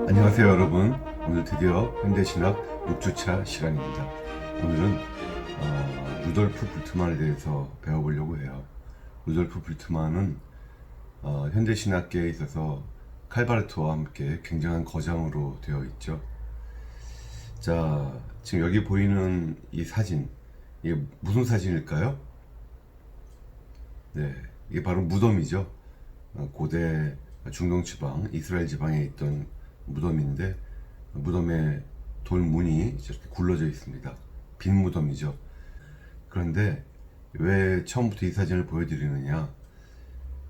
안녕하세요 여러분. 오늘 드디어 현대신학 6주차 시간입니다. 오늘은 루돌프 불트만에 대해서 배워보려고 해요. 루돌프 불트만은 현대신학계에 있어서 칼바르트와 함께 굉장한 거장으로 되어 있죠. 자, 지금 여기 보이는 이 사진, 이게 무슨 사진일까요? 네, 이게 바로 무덤이죠. 고대 중동 지방, 이스라엘 지방에 있던 무덤인데, 무덤에 돌문이 이렇게 굴러져 있습니다. 빈 무덤이죠. 그런데 왜 처음부터 이 사진을 보여드리느냐?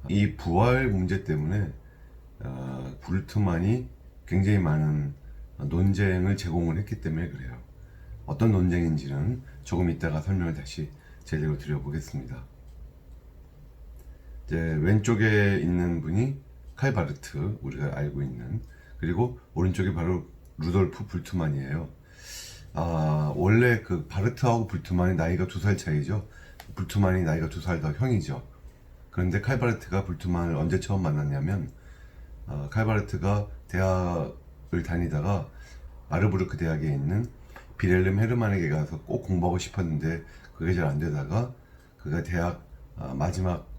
이 부활 문제 때문에 불트만이 굉장히 많은 논쟁을 제공을 했기 때문에 그래요. 어떤 논쟁인지는 조금 이따가 설명을 다시 제대로 드려보겠습니다. 이제 왼쪽에 있는 분이 칼바르트, 우리가 알고 있는, 그리고 오른쪽이 바로 루돌프 불트만이에요. 원래 그 바르트하고 불트만이 나이가 2살 차이죠. 불트만이 나이가 2살 더 형이죠. 그런데 칼바르트가 불트만을 언제 처음 만났냐면, 칼바르트가 대학을 다니다가 아르부르크 대학에 있는 비렐름 헤르만에게 가서 꼭 공부하고 싶었는데 그게 잘 안 되다가 그가 대학 마지막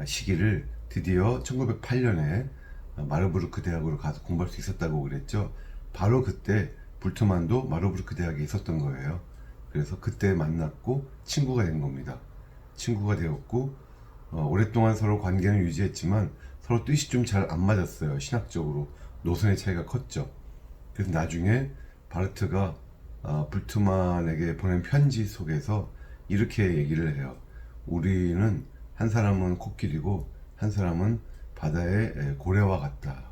시기를 드디어 1908년에 마르부르크 대학으로 가서 공부할 수 있었다고 그랬죠. 바로 그때 불트만도 마르부르크 대학에 있었던 거예요. 그래서 그때 만났고 친구가 된 겁니다. 친구가 되었고 오랫동안 서로 관계는 유지했지만 서로 뜻이 좀 잘 안 맞았어요. 신학적으로 노선의 차이가 컸죠. 그래서 나중에 바르트가 불트만에게 보낸 편지 속에서 이렇게 얘기를 해요. 우리는 한 사람은 코끼리고 한 사람은 바다의 고래와 같다.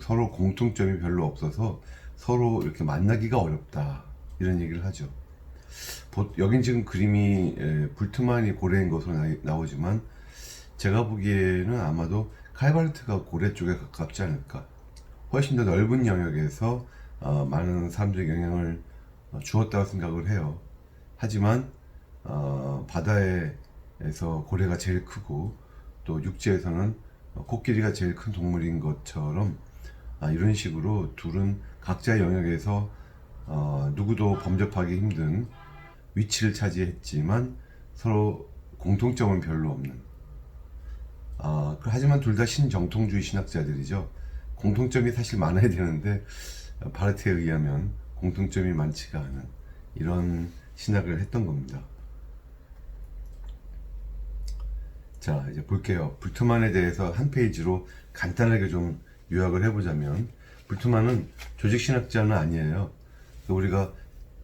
서로 공통점이 별로 없어서 서로 이렇게 만나기가 어렵다. 이런 얘기를 하죠. 여긴 지금 그림이 불트만이 고래인 것으로 나오지만 제가 보기에는 아마도 칼바르트가 고래 쪽에 가깝지 않을까. 훨씬 더 넓은 영역에서 많은 사람들에게 영향을 주었다고 생각을 해요. 하지만 바다에서 고래가 제일 크고 또 육지에서는 코끼리가 제일 큰 동물인 것처럼 이런 식으로 둘은 각자의 영역에서 누구도 범접하기 힘든 위치를 차지했지만 서로 공통점은 별로 없는, 하지만 둘 다 신정통주의 신학자들이죠. 공통점이 사실 많아야 되는데 바르트에 의하면 공통점이 많지가 않은 이런 신학을 했던 겁니다. 자, 이제 볼게요. 불트만에 대해서 한 페이지로 간단하게 좀 요약을 해보자면, 불트만은 조직신학자는 아니에요. 우리가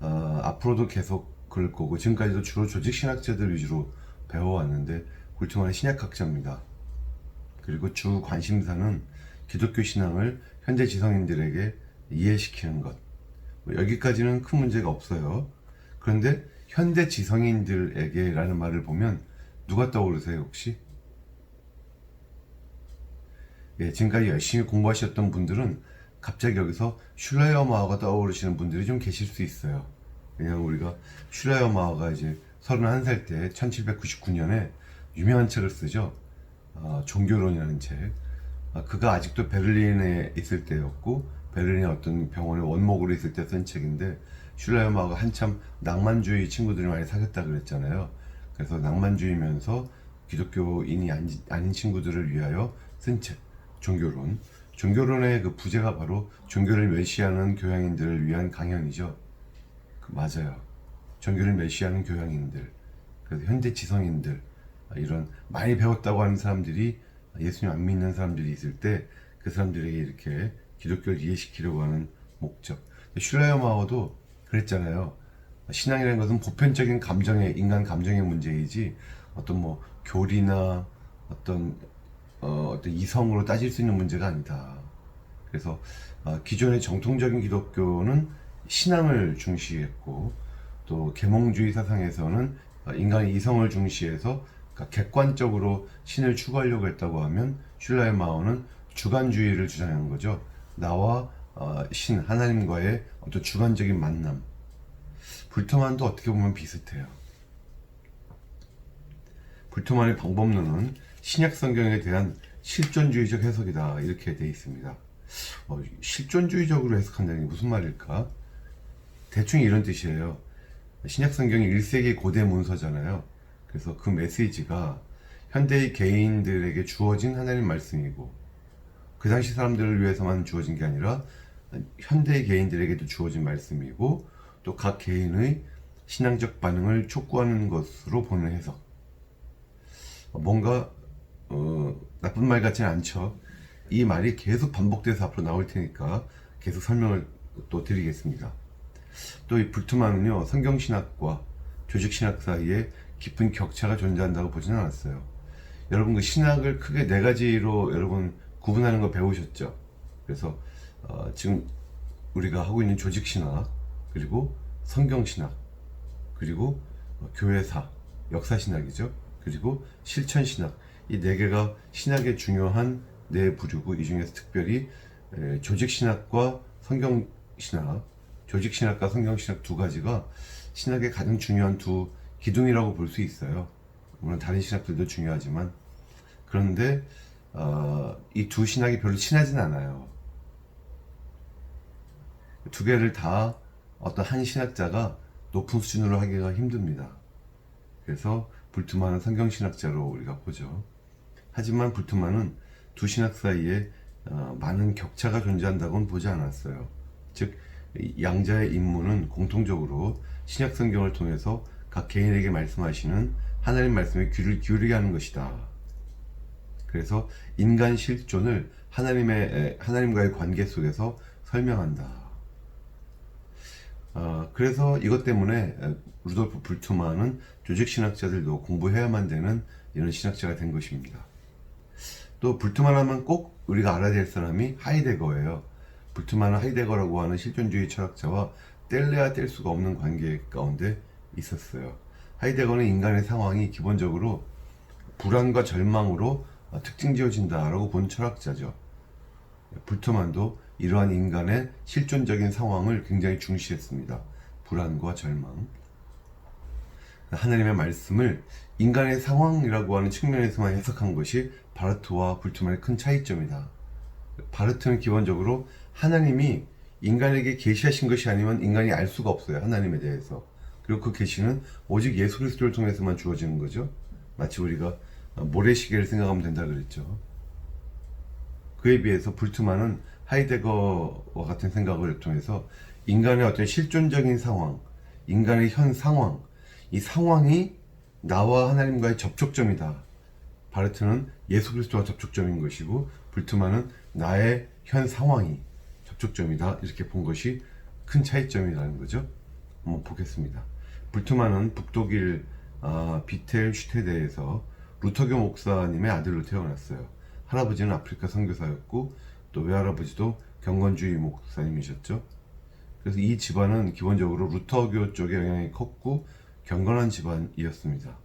앞으로도 계속 그럴 거고 지금까지도 주로 조직신학자들 위주로 배워왔는데 불트만은 신약학자입니다. 그리고 주 관심사는 기독교 신앙을 현대 지성인들에게 이해시키는 것. 여기까지는 큰 문제가 없어요. 그런데 현대 지성인들에게 라는 말을 보면 누가 떠오르세요 혹시? 지금까지 열심히 공부하셨던 분들은 갑자기 여기서 슐라이어마어가 떠오르시는 분들이 좀 계실 수 있어요. 왜냐하면 우리가 슐라이어마어가 이제 31살 때 1799년에 유명한 책을 쓰죠. 종교론이라는 책. 그가 아직도 베를린에 있을 때였고 베를린의 어떤 병원에 원목으로 있을 때 쓴 책인데, 슐라이어마어가 한참 낭만주의 친구들이 많이 사귀었다 그랬잖아요. 그래서 낭만주의면서 기독교인이 아닌 친구들을 위하여 쓴 책, 종교론. 종교론의 그 부제가 바로 종교를 멸시하는 교양인들을 위한 강연이죠. 맞아요. 종교를 멸시하는 교양인들, 그래서 현대 지성인들, 이런 많이 배웠다고 하는 사람들이 예수님 안 믿는 사람들이 있을 때 그 사람들에게 이렇게 기독교를 이해시키려고 하는 목적. 슐라이어마어도 그랬잖아요. 신앙이라는 것은 보편적인 인간 감정의 문제이지 어떤 뭐 교리나 어떤 이성으로 따질 수 있는 문제가 아니다. 그래서 기존의 정통적인 기독교는 신앙을 중시했고, 또 계몽주의 사상에서는 인간의 이성을 중시해서 객관적으로 신을 추구하려고 했다고 하면, 슐라이어마어는 주관주의를 주장하는 거죠. 나와 신, 하나님과의 어떤 주관적인 만남. 불트만도 어떻게 보면 비슷해요. 불트만의 방법론은 신약 성경에 대한 실존주의적 해석이다 이렇게 돼 있습니다. 실존주의적으로 해석한다는 게 무슨 말일까? 대충 이런 뜻이에요. 신약성경이 1세기 고대 문서잖아요. 그래서 그 메시지가 현대의 개인들에게 주어진 하나님 말씀이고, 그 당시 사람들을 위해서만 주어진 게 아니라 현대의 개인들에게도 주어진 말씀이고, 또 각 개인의 신앙적 반응을 촉구하는 것으로 보는 해석. 뭔가 나쁜 말 같지는 않죠. 이 말이 계속 반복돼서 앞으로 나올 테니까 계속 설명을 또 드리겠습니다. 또 이 불트만은요, 성경신학과 조직신학 사이에 깊은 격차가 존재한다고 보지는 않았어요. 여러분, 그 신학을 크게 네 가지로 여러분 구분하는 거 배우셨죠? 그래서 지금 우리가 하고 있는 조직신학, 그리고 성경신학, 그리고 교회사, 역사신학이죠. 그리고 실천신학, 이 네 개가 신학의 중요한 네 부류고, 이 중에서 특별히 조직신학과 성경신학, 조직신학과 성경신학 두 가지가 신학의 가장 중요한 두 기둥이라고 볼 수 있어요. 물론 다른 신학들도 중요하지만, 그런데 이 두 신학이 별로 친하진 않아요. 두 개를 다 어떤 한 신학자가 높은 수준으로 하기가 힘듭니다. 그래서 불트만은 성경신학자로 우리가 보죠. 하지만 불트만은 두 신학 사이에 많은 격차가 존재한다고는 보지 않았어요. 즉, 양자의 임무는 공통적으로 신약 성경을 통해서 각 개인에게 말씀하시는 하나님 말씀에 귀를 기울이게 하는 것이다. 그래서 인간 실존을 하나님과의 관계 속에서 설명한다. 그래서 이것 때문에 루돌프 불트만은 조직신학자들도 공부해야만 되는 이런 신학자가 된 것입니다. 또 불트만 하면 꼭 우리가 알아야 될 사람이 하이데거예요. 불트만은 하이데거라고 하는 실존주의 철학자와 뗄래야 뗄 수가 없는 관계 가운데 있었어요. 하이데거는 인간의 상황이 기본적으로 불안과 절망으로 특징 지어진다라고 본 철학자죠. 불트만도 이러한 인간의 실존적인 상황을 굉장히 중시했습니다. 불안과 절망. 하나님의 말씀을 인간의 상황이라고 하는 측면에서만 해석한 것이 바르트와 불트만의 큰 차이점이다. 바르트는 기본적으로 하나님이 인간에게 계시하신 것이 아니면 인간이 알 수가 없어요. 하나님에 대해서. 그리고 그 계시는 오직 예수 그리스도를 통해서만 주어지는 거죠. 마치 우리가 모래시계를 생각하면 된다 그랬죠. 그에 비해서 불트만은 하이데거와 같은 생각을 통해서 인간의 어떤 실존적인 상황, 인간의 현 상황, 이 상황이 나와 하나님과의 접촉점이다. 바르트는 예수 그리스도와 접촉점인 것이고, 불트만은 나의 현 상황이 접촉점이다. 이렇게 본 것이 큰 차이점이라는 거죠. 한번 보겠습니다. 불트만은 북독일 비텔슈테데에서 루터교 목사님의 아들로 태어났어요. 할아버지는 아프리카 선교사였고, 또 외할아버지도 경건주의 목사님이셨죠. 그래서 이 집안은 기본적으로 루터교 쪽의 영향이 컸고 경건한 집안이었습니다.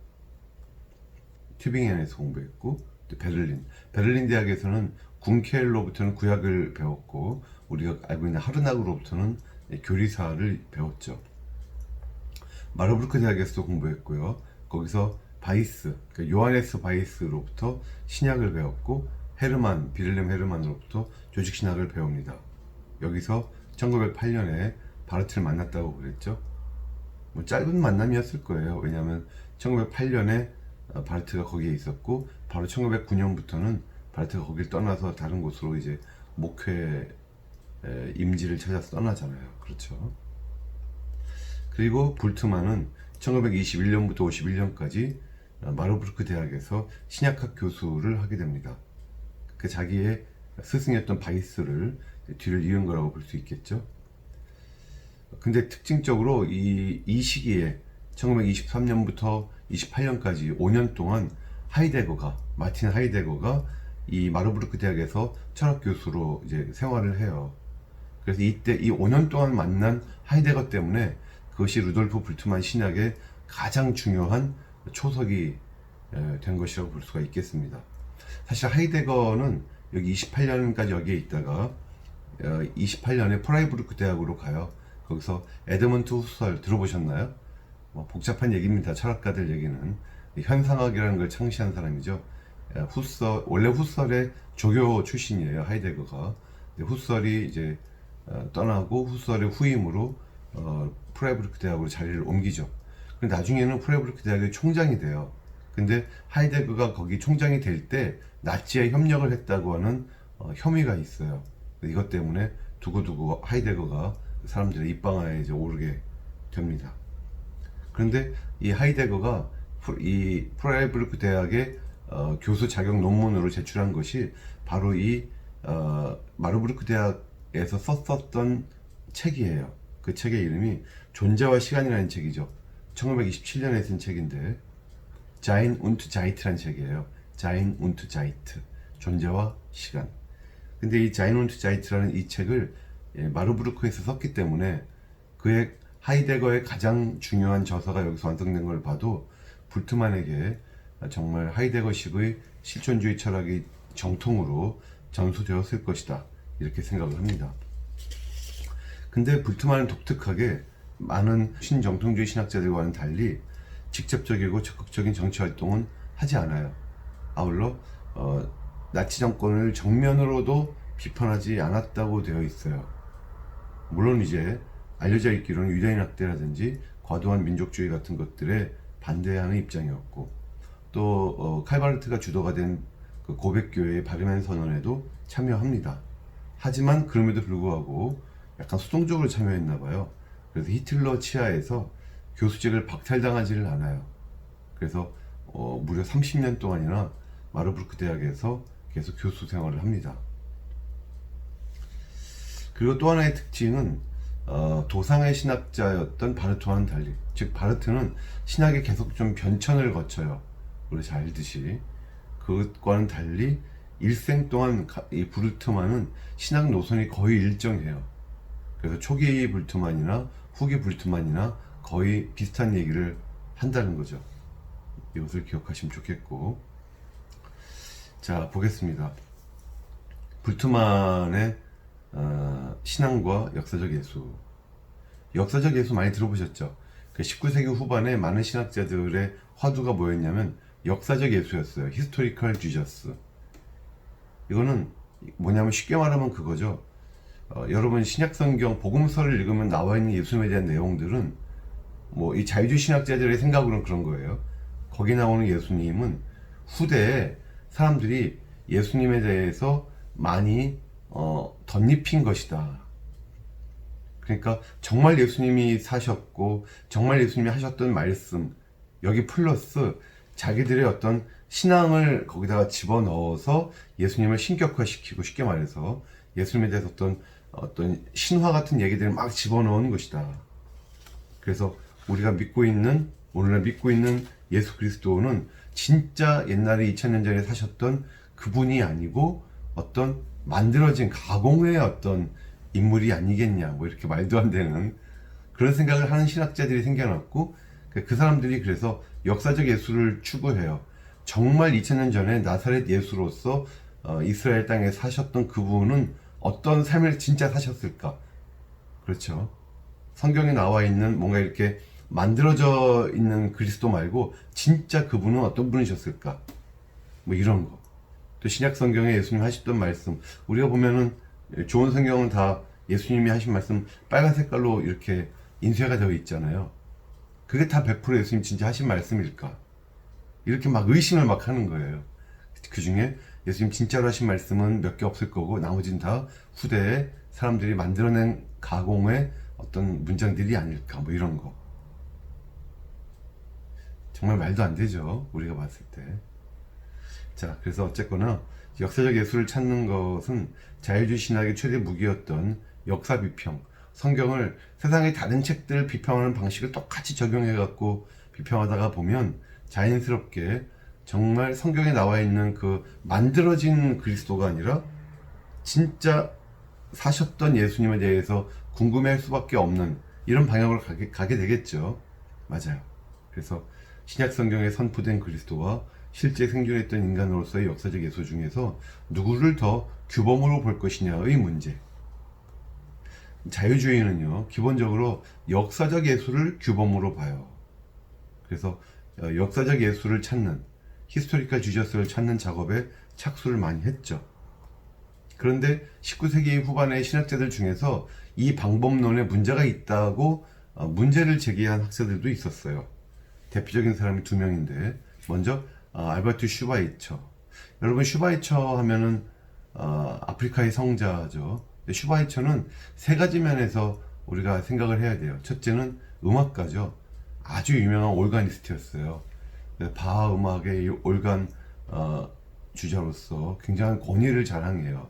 튜빙엔에서 공부했고, 또 베를린 대학에서는 군켈로부터는 구약을 배웠고, 우리가 알고 있는 하르나그로부터는 교리사를 배웠죠. 마르부르크 대학에서도 공부했고요. 거기서 바이스, 그러니까 요하네스 바이스로부터 신약을 배웠고, 비를렘 헤르만으로부터 조직신학을 배웁니다. 여기서 1908년에 바르트를 만났다고 그랬죠. 짧은 만남이었을 거예요. 왜냐하면 1908년에 바르트가 거기에 있었고, 바로 1909년부터는 바르트가 거기를 떠나서 다른 곳으로 이제 목회 임지를 찾아서 떠나잖아요. 그렇죠. 그리고 불트만은 1921년부터 51년까지 마르부르크 대학에서 신약학 교수를 하게 됩니다. 그 자기의 스승이었던 바이스를 뒤를 이은 거라고 볼 수 있겠죠. 근데 특징적으로 이 시기에 1923년부터 28년까지 5년 동안 마틴 하이데거가 이 마르부르크 대학에서 철학 교수로 이제 생활을 해요. 그래서 이때 이 5년 동안 만난 하이데거 때문에 그것이 루돌프 불트만 신학의 가장 중요한 초석이 된 것이라고 볼 수가 있겠습니다. 사실 하이데거는 여기 28년까지 여기에 있다가 28년에 프라이부르크 대학으로 가요. 거기서 에드먼트 후설 들어보셨나요? 복잡한 얘기입니다. 철학가들 얘기는. 현상학이라는 걸 창시한 사람이죠. 후설, 원래 후설의 조교 출신이에요, 하이데거가. 근데 후설이 이제 떠나고 후설의 후임으로 프라이부르크 대학으로 자리를 옮기죠. 근데 나중에는 프라이부르크 대학의 총장이 돼요. 근데 하이데거가 거기 총장이 될 때 나치에 협력을 했다고 하는 혐의가 있어요. 이것 때문에 두고두고 하이데거가 사람들의 입방아에 이제 오르게 됩니다. 그런데 이 하이데거가 이 프라이부르크 대학의 교수 자격 논문으로 제출한 것이 바로 이 마르부르크 대학에서 썼었던 책이에요. 그 책의 이름이 존재와 시간이라는 책이죠. 1927년에 쓴 책인데 자인 운트 자이트라는 책이에요. 자인 운트 자이트, 존재와 시간. 근데 이 자인 운트 자이트라는 이 책을 마르부르크에서 썼기 때문에 그의 하이데거의 가장 중요한 저서가 여기서 완성된 걸 봐도 불트만에게 정말 하이데거식의 실존주의 철학이 정통으로 전수되었을 것이다, 이렇게 생각을 합니다. 근데 불트만은 독특하게 많은 신정통주의 신학자들과는 달리 직접적이고 적극적인 정치 활동은 하지 않아요. 아울러 나치 정권을 정면으로도 비판하지 않았다고 되어 있어요. 물론 이제 알려져 있기로는 유대인 학대라든지 과도한 민족주의 같은 것들에 반대하는 입장이었고, 또 칼바르트가 주도가 된 그 고백교회의 바르멘 선언에도 참여합니다. 하지만 그럼에도 불구하고 약간 수동적으로 참여했나 봐요. 그래서 히틀러 치하에서 교수직을 박탈당하지를 않아요. 그래서 무려 30년 동안이나 마르부르크 대학에서 계속 교수 생활을 합니다. 그리고 또 하나의 특징은 도상의 신학자였던 바르트와는 달리, 즉 바르트는 신학에 계속 좀 변천을 거쳐요. 우리 잘 알듯이. 그것과는 달리 일생 동안 이 불트만은 신학 노선이 거의 일정해요. 그래서 초기 불트만이나 후기 불트만이나 거의 비슷한 얘기를 한다는 거죠. 이것을 기억하시면 좋겠고, 자 보겠습니다. 불트만의 신앙과 역사적 예수. 역사적 예수 많이 들어보셨죠? 그 19세기 후반에 많은 신학자들의 화두가 뭐였냐면 역사적 예수였어요. 히스토리컬 지저스. 이거는 뭐냐면 쉽게 말하면 그거죠. 여러분 신약성경 복음서를 읽으면 나와 있는 예수님에 대한 내용들은 뭐 이 자유주의 신학자들의 생각으로는 그런 거예요. 거기 나오는 예수님은 후대에 사람들이 예수님에 대해서 많이 덧입힌 것이다. 그러니까 정말 예수님이 사셨고 정말 예수님이 하셨던 말씀, 여기 플러스 자기들의 어떤 신앙을 거기다가 집어넣어서 예수님을 신격화시키고, 쉽게 말해서 예수님에 대해서 어떤 신화 같은 얘기들을 막 집어넣은 것이다. 그래서 우리가 오늘날 믿고 있는 예수 그리스도는 진짜 옛날에 2000년 전에 사셨던 그분이 아니고 어떤 만들어진 가공의 어떤 인물이 아니겠냐, 뭐 이렇게 말도 안 되는 그런 생각을 하는 신학자들이 생겨났고, 그 사람들이 그래서 역사적 예수를 추구해요. 정말 2000년 전에 나사렛 예수로서 이스라엘 땅에 사셨던 그분은 어떤 삶을 진짜 사셨을까? 그렇죠. 성경에 나와 있는 뭔가 이렇게 만들어져 있는 그리스도 말고 진짜 그분은 어떤 분이셨을까? 뭐 이런 거. 또 신약 성경에 예수님 하셨던 말씀, 우리가 보면은 좋은 성경은 다 예수님이 하신 말씀 빨간 색깔로 이렇게 인쇄가 되어 있잖아요. 그게 다 100% 예수님 진짜 하신 말씀일까? 이렇게 막 의심을 막 하는 거예요. 그 중에 예수님 진짜로 하신 말씀은 몇 개 없을 거고 나머지는 다 후대에 사람들이 만들어낸 가공의 어떤 문장들이 아닐까, 뭐 이런 거. 정말 말도 안 되죠, 우리가 봤을 때. 자, 그래서 어쨌거나 역사적 예수를 찾는 것은 자유주의 신학의 최대 무기였던 역사 비평, 성경을 세상의 다른 책들을 비평하는 방식을 똑같이 적용해갖고 비평하다가 보면 자연스럽게 정말 성경에 나와 있는 그 만들어진 그리스도가 아니라 진짜 사셨던 예수님에 대해서 궁금해할 수밖에 없는 이런 방향으로 가게 되겠죠. 맞아요. 그래서 신약 성경에 선포된 그리스도와 실제 생존했던 인간으로서의 역사적 예수 중에서 누구를 더 규범으로 볼 것이냐의 문제. 자유주의는요, 기본적으로 역사적 예수를 규범으로 봐요. 그래서 역사적 예수를 찾는, 히스토리컬 지저스를 찾는 작업에 착수를 많이 했죠. 그런데 19세기 후반의 신학자들 중에서 이 방법론에 문제가 있다고 문제를 제기한 학자들도 있었어요. 대표적인 사람이 두 명인데, 먼저 알버트 슈바이처. 여러분, 슈바이처 하면은 아프리카의 성자죠. 슈바이처는 세 가지 면에서 우리가 생각을 해야 돼요. 첫째는 음악가죠. 아주 유명한 올가니스트였어요. 바하 음악의 올간 주자로서 굉장한 권위를 자랑해요.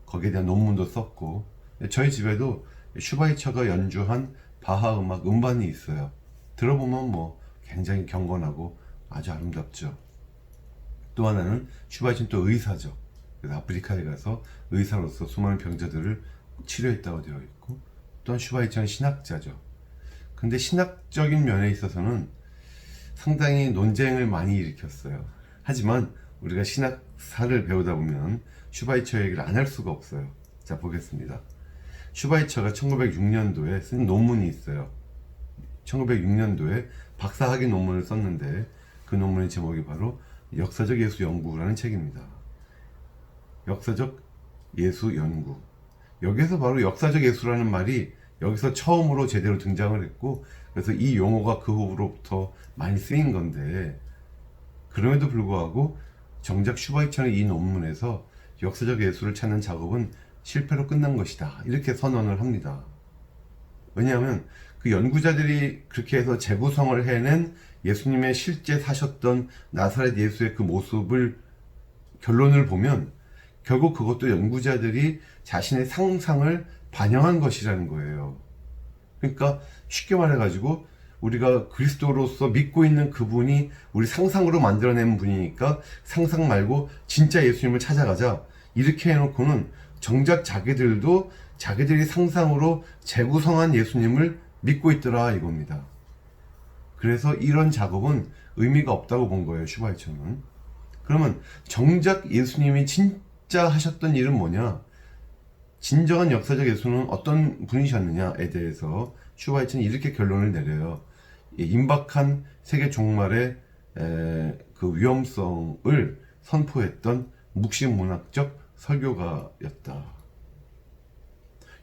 거기에 대한 논문도 썼고, 저희 집에도 슈바이처가 연주한 바하 음악 음반이 있어요. 들어보면 뭐 굉장히 경건하고 아주 아름답죠. 또 하나는 슈바이처는 또 의사죠. 그래서 아프리카에 가서 의사로서 수많은 병자들을 치료했다고 되어 있고, 또한 슈바이처는 신학자죠. 근데 신학적인 면에 있어서는 상당히 논쟁을 많이 일으켰어요. 하지만 우리가 신학사를 배우다 보면 슈바이처 얘기를 안 할 수가 없어요. 자, 보겠습니다. 슈바이처가 1906년도에 쓴 논문이 있어요. 1906년도에 박사학위 논문을 썼는데, 그 논문의 제목이 바로 역사적 예수 연구라는 책입니다. 역사적 예수 연구. 여기서 바로 역사적 예수라는 말이 여기서 처음으로 제대로 등장을 했고, 그래서 이 용어가 그 후로부터 많이 쓰인 건데, 그럼에도 불구하고 정작 슈바이처는 이 논문에서 역사적 예수를 찾는 작업은 실패로 끝난 것이다, 이렇게 선언을 합니다. 왜냐하면 그 연구자들이 그렇게 해서 재구성을 해낸 예수님의 실제 사셨던 나사렛 예수의 그 모습을, 결론을 보면 결국 그것도 연구자들이 자신의 상상을 반영한 것이라는 거예요. 그러니까 쉽게 말해가지고 우리가 그리스도로서 믿고 있는 그분이 우리 상상으로 만들어낸 분이니까 상상 말고 진짜 예수님을 찾아가자, 이렇게 해놓고는 정작 자기들도 자기들이 상상으로 재구성한 예수님을 믿고 있더라, 이겁니다. 그래서 이런 작업은 의미가 없다고 본 거예요, 슈바이처는. 그러면 정작 예수님이 진짜 하셨던 일은 뭐냐, 진정한 역사적 예수는 어떤 분이셨느냐에 대해서 슈바이처는 이렇게 결론을 내려요. 임박한 세계 종말의 그 위험성을 선포했던 묵시문학적 설교가였다.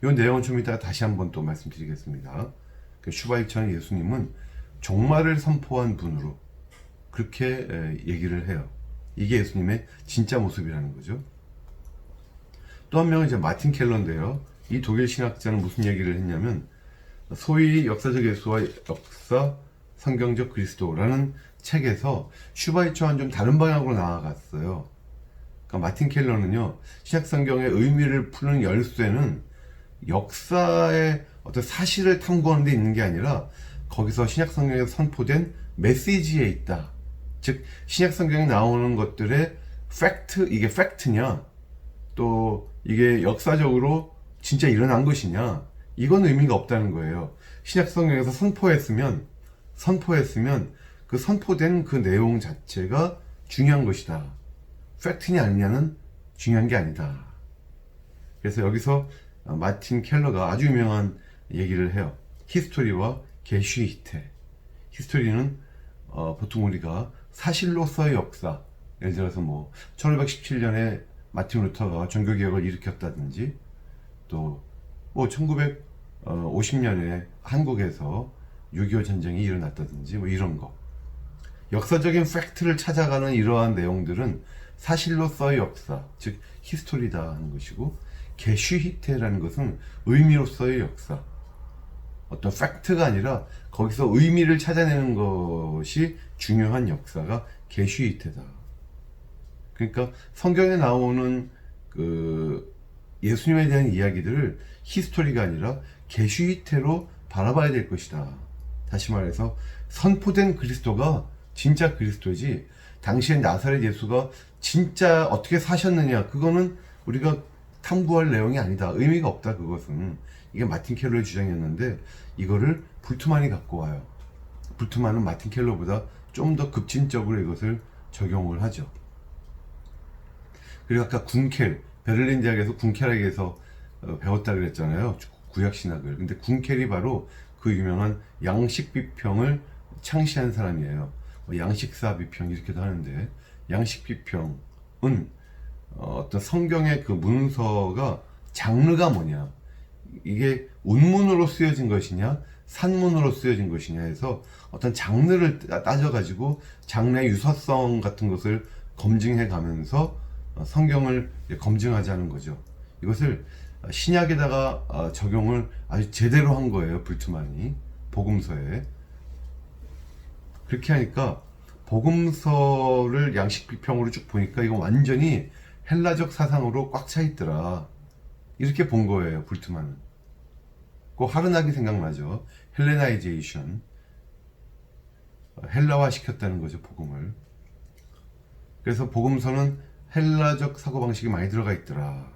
이 내용은 좀 이따가 다시 한번 또 말씀드리겠습니다. 슈바이처는 예수님은 종말을 선포한 분으로 그렇게 얘기를 해요. 이게 예수님의 진짜 모습이라는 거죠. 또 한 명은 이제 마틴 켈러인데요. 이 독일 신학자는 무슨 얘기를 했냐면, 소위 역사적 예수와 역사 성경적 그리스도라는 책에서 슈바이처와는 좀 다른 방향으로 나아갔어요. 그러니까 마틴 켈러는요, 신약 성경의 의미를 푸는 열쇠는 역사의 어떤 사실을 탐구하는 데 있는 게 아니라 거기서 신약 성경에서 선포된 메시지에 있다. 즉 신약 성경에 나오는 것들의 팩트, 이게 팩트냐, 또 이게 역사적으로 진짜 일어난 것이냐, 이건 의미가 없다는 거예요. 신약 성경에서 선포했으면 그 선포된 그 내용 자체가 중요한 것이다. 팩트냐 아니냐는 중요한 게 아니다. 그래서 여기서 마틴 켈러가 아주 유명한 얘기를 해요. 히스토리와 게슈히테. 히스토리는 보통 우리가 사실로서의 역사, 예를 들어서 뭐 1517년에 마틴 루터가 종교개혁을 일으켰다든지, 또 뭐 1950년에 한국에서 6.25 전쟁이 일어났다든지, 뭐 이런 거. 역사적인 팩트를 찾아가는 이러한 내용들은 사실로서의 역사, 즉 히스토리다 하는 것이고, 게슈히테라는 것은 의미로서의 역사, 어떤 팩트가 아니라 거기서 의미를 찾아내는 것이 중요한 역사가 게슈히테다. 그러니까 성경에 나오는 그 예수님에 대한 이야기들을 히스토리가 아니라 게슈히테로 바라봐야 될 것이다. 다시 말해서 선포된 그리스도가 진짜 그리스도지, 당시에 나사렛 예수가 진짜 어떻게 사셨느냐, 그거는 우리가 탐구할 내용이 아니다. 의미가 없다, 그것은. 이게 마틴 켈러의 주장이었는데, 이거를 불트만이 갖고 와요. 불트만은 마틴 켈러보다 좀 더 급진적으로 이것을 적용을 하죠. 그리고 아까 군켈, 베를린 대학에서 군켈에게서 배웠다 그랬잖아요, 구약신학을. 근데 군켈이 바로 그 유명한 양식 비평을 창시한 사람이에요. 양식사 비평 이렇게도 하는데, 양식 비평은 어떤 성경의 그 문서가 장르가 뭐냐, 이게 운문으로 쓰여진 것이냐 산문으로 쓰여진 것이냐 해서 어떤 장르를 따져가지고 장르의 유사성 같은 것을 검증해 가면서 성경을 검증하자는 거죠. 이것을 신약에다가 적용을 아주 제대로 한 거예요, 불트만이 복음서에. 그렇게 하니까 복음서를 양식 비평으로 쭉 보니까 이거 완전히 헬라적 사상으로 꽉 차 있더라, 이렇게 본 거예요, 불트만은. 꼭 하르나기 생각나죠. 헬레나이제이션, 헬라화 시켰다는 거죠, 복음을. 그래서 복음서는 헬라적 사고방식이 많이 들어가 있더라.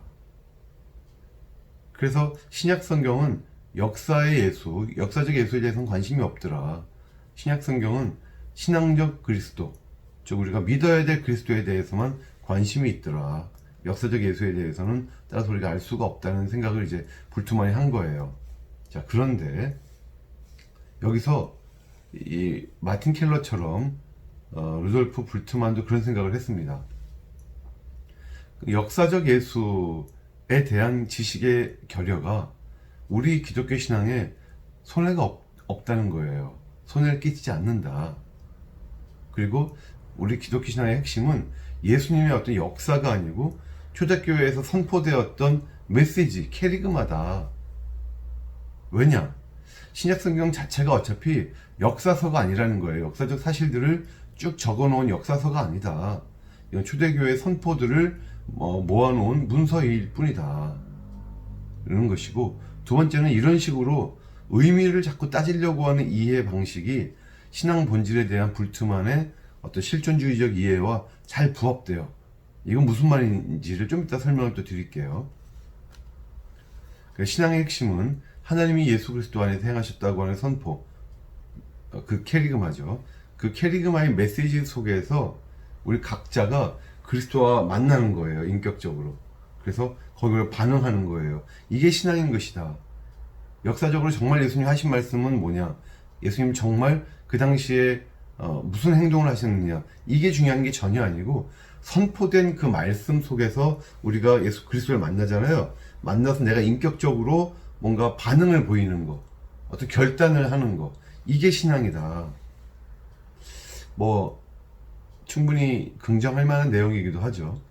그래서 신약 성경은 역사의 예수, 역사적 예수에 대해서는 관심이 없더라. 신약 성경은 신앙적 그리스도, 즉 우리가 믿어야 될 그리스도에 대해서만 관심이 있더라. 역사적 예수에 대해서는 따라서 우리가 알 수가 없다는 생각을 이제 불트만이 한 거예요. 자, 그런데 여기서 이 마틴 켈러처럼 루돌프 불트만도 그런 생각을 했습니다. 역사적 예수에 대한 지식의 결여가 우리 기독교 신앙에 손해가 없다는 거예요. 손해를 끼치지 않는다. 그리고 우리 기독교 신앙의 핵심은 예수님의 어떤 역사가 아니고 초대교회에서 선포되었던 메시지, 캐리그마다. 왜냐? 신약성경 자체가 어차피 역사서가 아니라는 거예요. 역사적 사실들을 쭉 적어놓은 역사서가 아니다. 이건 초대교회의 선포들을 모아놓은 문서일 뿐이다, 이런 것이고, 두 번째는 이런 식으로 의미를 자꾸 따지려고 하는 이해 방식이 신앙 본질에 대한 불트만의 어떤 실존주의적 이해와 잘 부합돼요. 이건 무슨 말인지를 좀 이따 설명을 또 드릴게요. 신앙의 핵심은 하나님이 예수 그리스도 안에서 행하셨다고 하는 선포, 그 캐리그마죠. 그 캐리그마의 메시지 속에서 우리 각자가 그리스도와 만나는 거예요, 인격적으로. 그래서 거기에 반응하는 거예요. 이게 신앙인 것이다. 역사적으로 정말 예수님 하신 말씀은 뭐냐, 예수님 정말 그 당시에 무슨 행동을 하셨느냐, 이게 중요한 게 전혀 아니고, 선포된 그 말씀 속에서 우리가 예수 그리스도를 만나잖아요. 만나서 내가 인격적으로 뭔가 반응을 보이는 거, 어떤 결단을 하는 거, 이게 신앙이다. 충분히 긍정할 만한 내용이기도 하죠.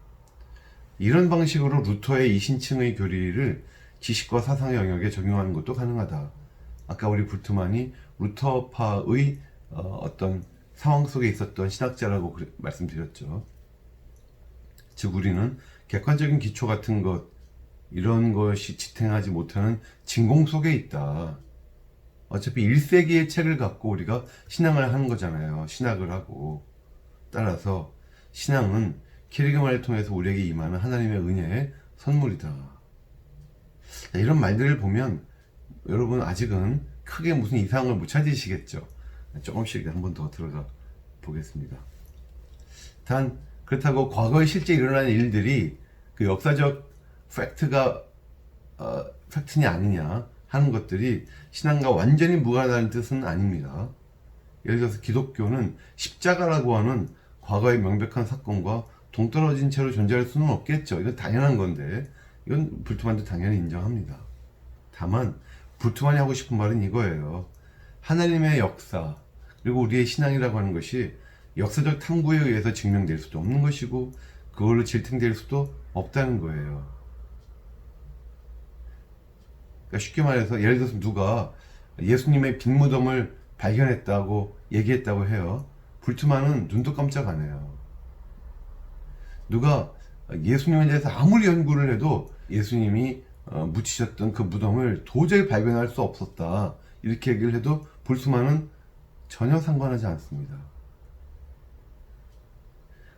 이런 방식으로 루터의 이신층의 교리를 지식과 사상의 영역에 적용하는 것도 가능하다. 아까 우리 불트만이 루터파의 어떤 상황 속에 있었던 신학자라고 말씀드렸죠. 즉 우리는 객관적인 기초 같은 것, 이런 것이 지탱하지 못하는 진공 속에 있다. 어차피 1세기의 책을 갖고 우리가 신앙을 하는 거잖아요. 신학을 하고. 따라서 신앙은 캐리그마를 통해서 우리에게 임하는 하나님의 은혜의 선물이다. 이런 말들을 보면 여러분 아직은 크게 무슨 이상을 못 찾으시겠죠. 조금씩 한번 더 들어가 보겠습니다. 단 그렇다고 과거에 실제 일어난 일들이 그 역사적 팩트냐 아니냐 하는 것들이 신앙과 완전히 무관하다는 뜻은 아닙니다. 예를 들어서 기독교는 십자가라고 하는 과거의 명백한 사건과 동떨어진 채로 존재할 수는 없겠죠. 이건 당연한 건데, 이건 불트만도 당연히 인정합니다. 다만 불트만이 하고 싶은 말은 이거예요. 하나님의 역사, 그리고 우리의 신앙이라고 하는 것이 역사적 탐구에 의해서 증명될 수도 없는 것이고, 그걸로 질증될 수도 없다는 거예요. 그러니까 쉽게 말해서, 예를 들어서 누가 예수님의 빈 무덤을 발견했다고 얘기했다고 해요. 불트만은 눈도 깜짝 안 해요. 누가 예수님에 대해서 아무리 연구를 해도 예수님이 묻히셨던 그 무덤을 도저히 발견할 수 없었다, 이렇게 얘기를 해도 불트만은 전혀 상관하지 않습니다.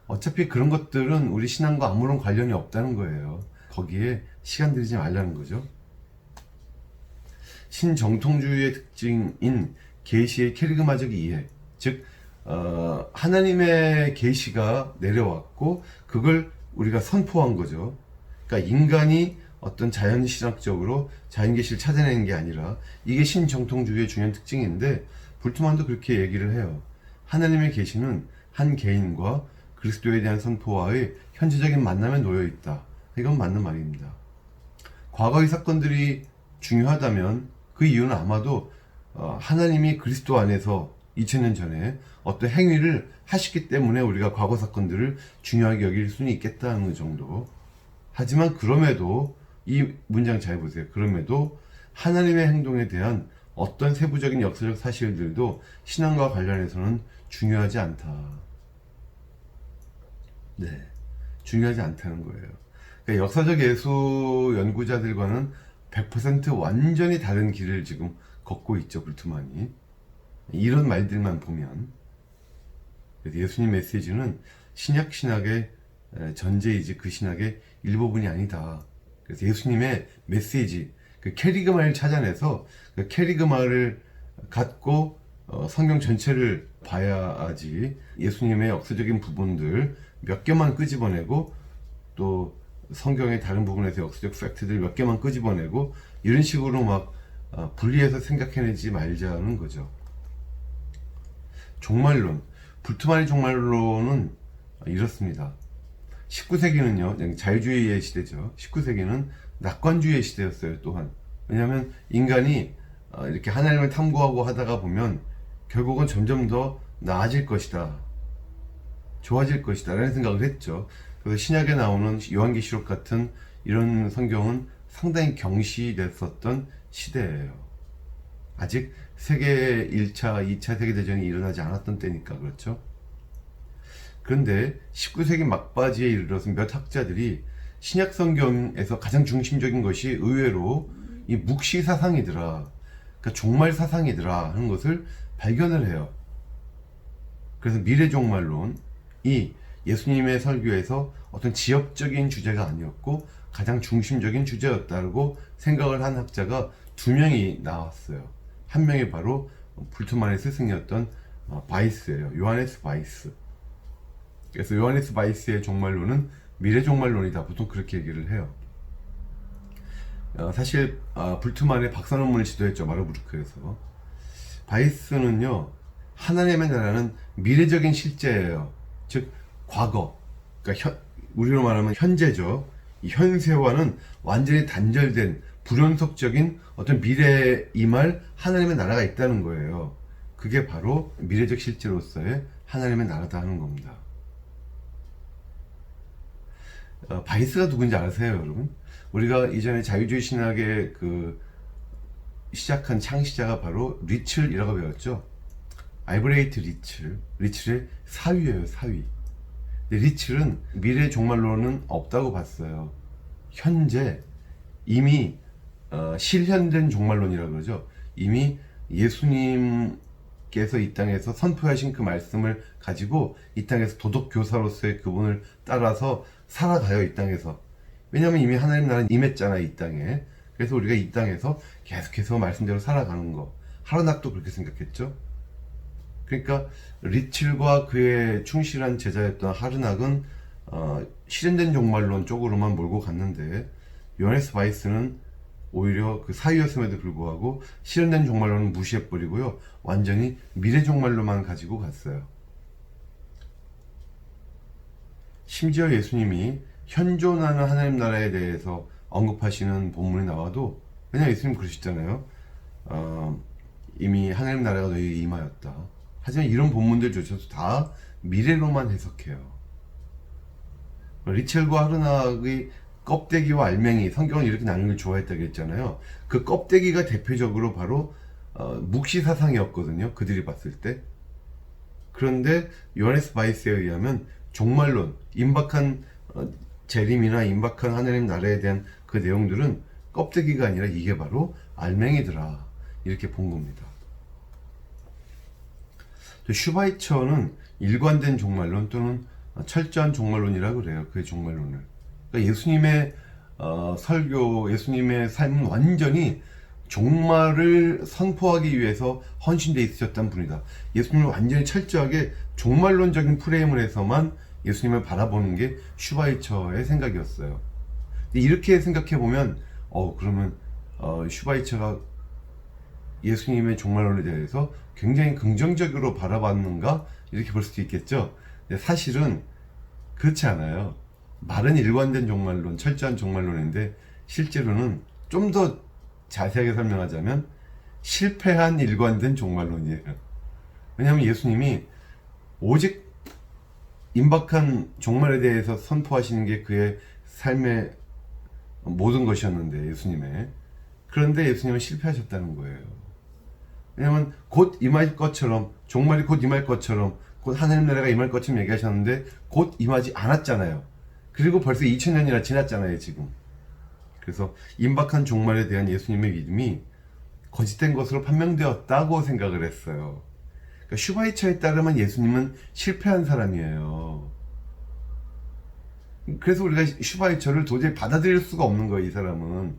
어차피 그런 것들은 우리 신앙과 아무런 관련이 없다는 거예요. 거기에 시간 들이지 말라는 거죠. 신정통주의의 특징인 계시의 캐리그마적 이해, 즉 하나님의 계시가 내려왔고 그걸 우리가 선포한 거죠. 그러니까 인간이 어떤 자연신학적으로 자연계시를 찾아내는 게 아니라, 이게 신정통주의의 중요한 특징인데 불트만도 그렇게 얘기를 해요. 하나님의 계시는 한 개인과 그리스도에 대한 선포와의 현재적인 만남에 놓여 있다. 이건 맞는 말입니다. 과거의 사건들이 중요하다면 그 이유는 아마도 하나님이 그리스도 안에서 2000년 전에 어떤 행위를 하셨기 때문에 우리가 과거 사건들을 중요하게 여길 수는 있겠다는 정도. 하지만 그럼에도 이 문장 잘 보세요. 그럼에도 하나님의 행동에 대한 어떤 세부적인 역사적 사실들도 신앙과 관련해서는 중요하지 않다. 네, 중요하지 않다는 거예요. 그러니까 역사적 예수 연구자들과는 100% 완전히 다른 길을 지금 걷고 있죠, 불트만이. 이런 말들만 보면. 그래서 예수님 메시지는 신약 신학의 전제이지 그 신학의 일부분이 아니다. 그래서 예수님의 메시지, 그 캐리그마를 찾아내서 그 캐리그마를 갖고 성경 전체를 봐야지 예수님의 역사적인 부분들 몇 개만 끄집어내고 또 성경의 다른 부분에서 역사적 팩트들 몇 개만 끄집어내고 이런 식으로 막 분리해서 생각해내지 말자는 거죠. 종말론, 불트만의 종말론은 이렇습니다. 19세기는요, 자유주의의 시대죠. 19세기는 낙관주의의 시대였어요, 또한. 왜냐하면 인간이 이렇게 하나님을 탐구하고 하다가 보면 결국은 점점 더 나아질 것이다. 좋아질 것이다. 라는 생각을 했죠. 그래서 신약에 나오는 요한계시록 같은 이런 성경은 상당히 경시됐었던 시대예요. 아직 세계 1차, 2차 세계대전이 일어나지 않았던 때니까 그렇죠. 그런데 19세기 막바지에 이르러서 몇 학자들이 신약 성경에서 가장 중심적인 것이 의외로 이 묵시 사상이더라. 그러니까 종말 사상이더라 하는 것을 발견을 해요. 그래서 미래 종말론이 예수님의 설교에서 어떤 지역적인 주제가 아니었고 가장 중심적인 주제였다고 생각을 한 학자가 2명이 나왔어요. 한 명이 바로 불트만의 스승이었던 바이스예요. 요하네스 바이스. 그래서 요하네스 바이스의 종말론은 미래 종말론이다. 보통 그렇게 얘기를 해요. 사실 불트만의 박사 논문을 지도했죠. 마르부르크에서. 바이스는요, 하나님의 나라는 미래적인 실제예요. 즉 과거, 그러니까 우리로 말하면 현재죠. 이 현세와는 완전히 단절된 불연속적인 어떤 미래에 임할 하나님의 나라가 있다는 거예요. 그게 바로 미래적 실제로서의 하나님의 나라다 하는 겁니다. 바이스가 누군지 아세요, 여러분? 우리가 이전에 자유주의 신학의 시작한 창시자가 바로 리첼이라고 배웠죠. 알브레이트 리첼. 리첼의 사위예요, 사위. 근데 리첼은 미래 종말론은 없다고 봤어요. 현재 이미 실현된 종말론이라고 그러죠. 이미 예수님께서 이 땅에서 선포하신 그 말씀을 가지고 이 땅에서 도덕교사로서의 그분을 따라서 살아가요, 이 땅에서. 왜냐하면 이미 하나님 나라는 임했잖아, 이 땅에. 그래서 우리가 이 땅에서 계속해서 말씀대로 살아가는 거. 하르낙도 그렇게 생각했죠. 그러니까 리첼과 그의 충실한 제자였던 하르낙은 실현된 종말론 쪽으로만 몰고 갔는데 요하네스 바이스는 오히려 그 사위였음에도 불구하고 실현된 종말론은 무시해버리고요, 완전히 미래 종말로만 가지고 갔어요. 심지어 예수님이 현존하는 하나님 나라에 대해서 언급하시는 본문이 나와도, 왜냐면 예수님 그러시잖아요. 이미 하나님 나라가 너희에게 임하였다. 하지만 이런 본문들조차도 다 미래로만 해석해요. 리첼과 하르낙의 껍데기와 알맹이, 성경은 이렇게 나누는 걸 좋아했다고 했잖아요. 그 껍데기가 대표적으로 바로 묵시 사상이었거든요, 그들이 봤을 때. 그런데 요하네스 바이스에 의하면 종말론, 임박한 재림이나 임박한 하나님 나라에 대한 그 내용들은 껍데기가 아니라 이게 바로 알맹이더라, 이렇게 본 겁니다. 슈바이처는 일관된 종말론 또는 철저한 종말론이라고 그래요. 그의 종말론을. 그러니까 예수님의 설교, 예수님의 삶은 완전히 종말을 선포하기 위해서 헌신되어 있으셨던 분이다. 예수님은 완전히 철저하게 종말론적인 프레임을 해서만 예수님을 바라보는 게 슈바이처의 생각이었어요. 근데 이렇게 생각해 보면 그러면 슈바이처가 예수님의 종말론에 대해서 굉장히 긍정적으로 바라봤는가 이렇게 볼 수도 있겠죠. 근데 사실은 그렇지 않아요. 말은 일관된 종말론, 철저한 종말론인데 실제로는 좀 더 자세하게 설명하자면 실패한 일관된 종말론이에요. 왜냐하면 예수님이 오직 임박한 종말에 대해서 선포하시는 게 그의 삶의 모든 것이었는데, 예수님의. 그런데 예수님은 실패하셨다는 거예요. 왜냐하면 곧 임할 것처럼, 종말이 곧 임할 것처럼, 곧 하나님 나라가 임할 것처럼 얘기하셨는데 곧 임하지 않았잖아요. 그리고 벌써 2000년이나 지났잖아요, 지금. 그래서 임박한 종말에 대한 예수님의 믿음이 거짓된 것으로 판명되었다고 생각을 했어요. 그러니까 슈바이처에 따르면 예수님은 실패한 사람이에요. 그래서 우리가 슈바이처를 도저히 받아들일 수가 없는 거예요, 이 사람은.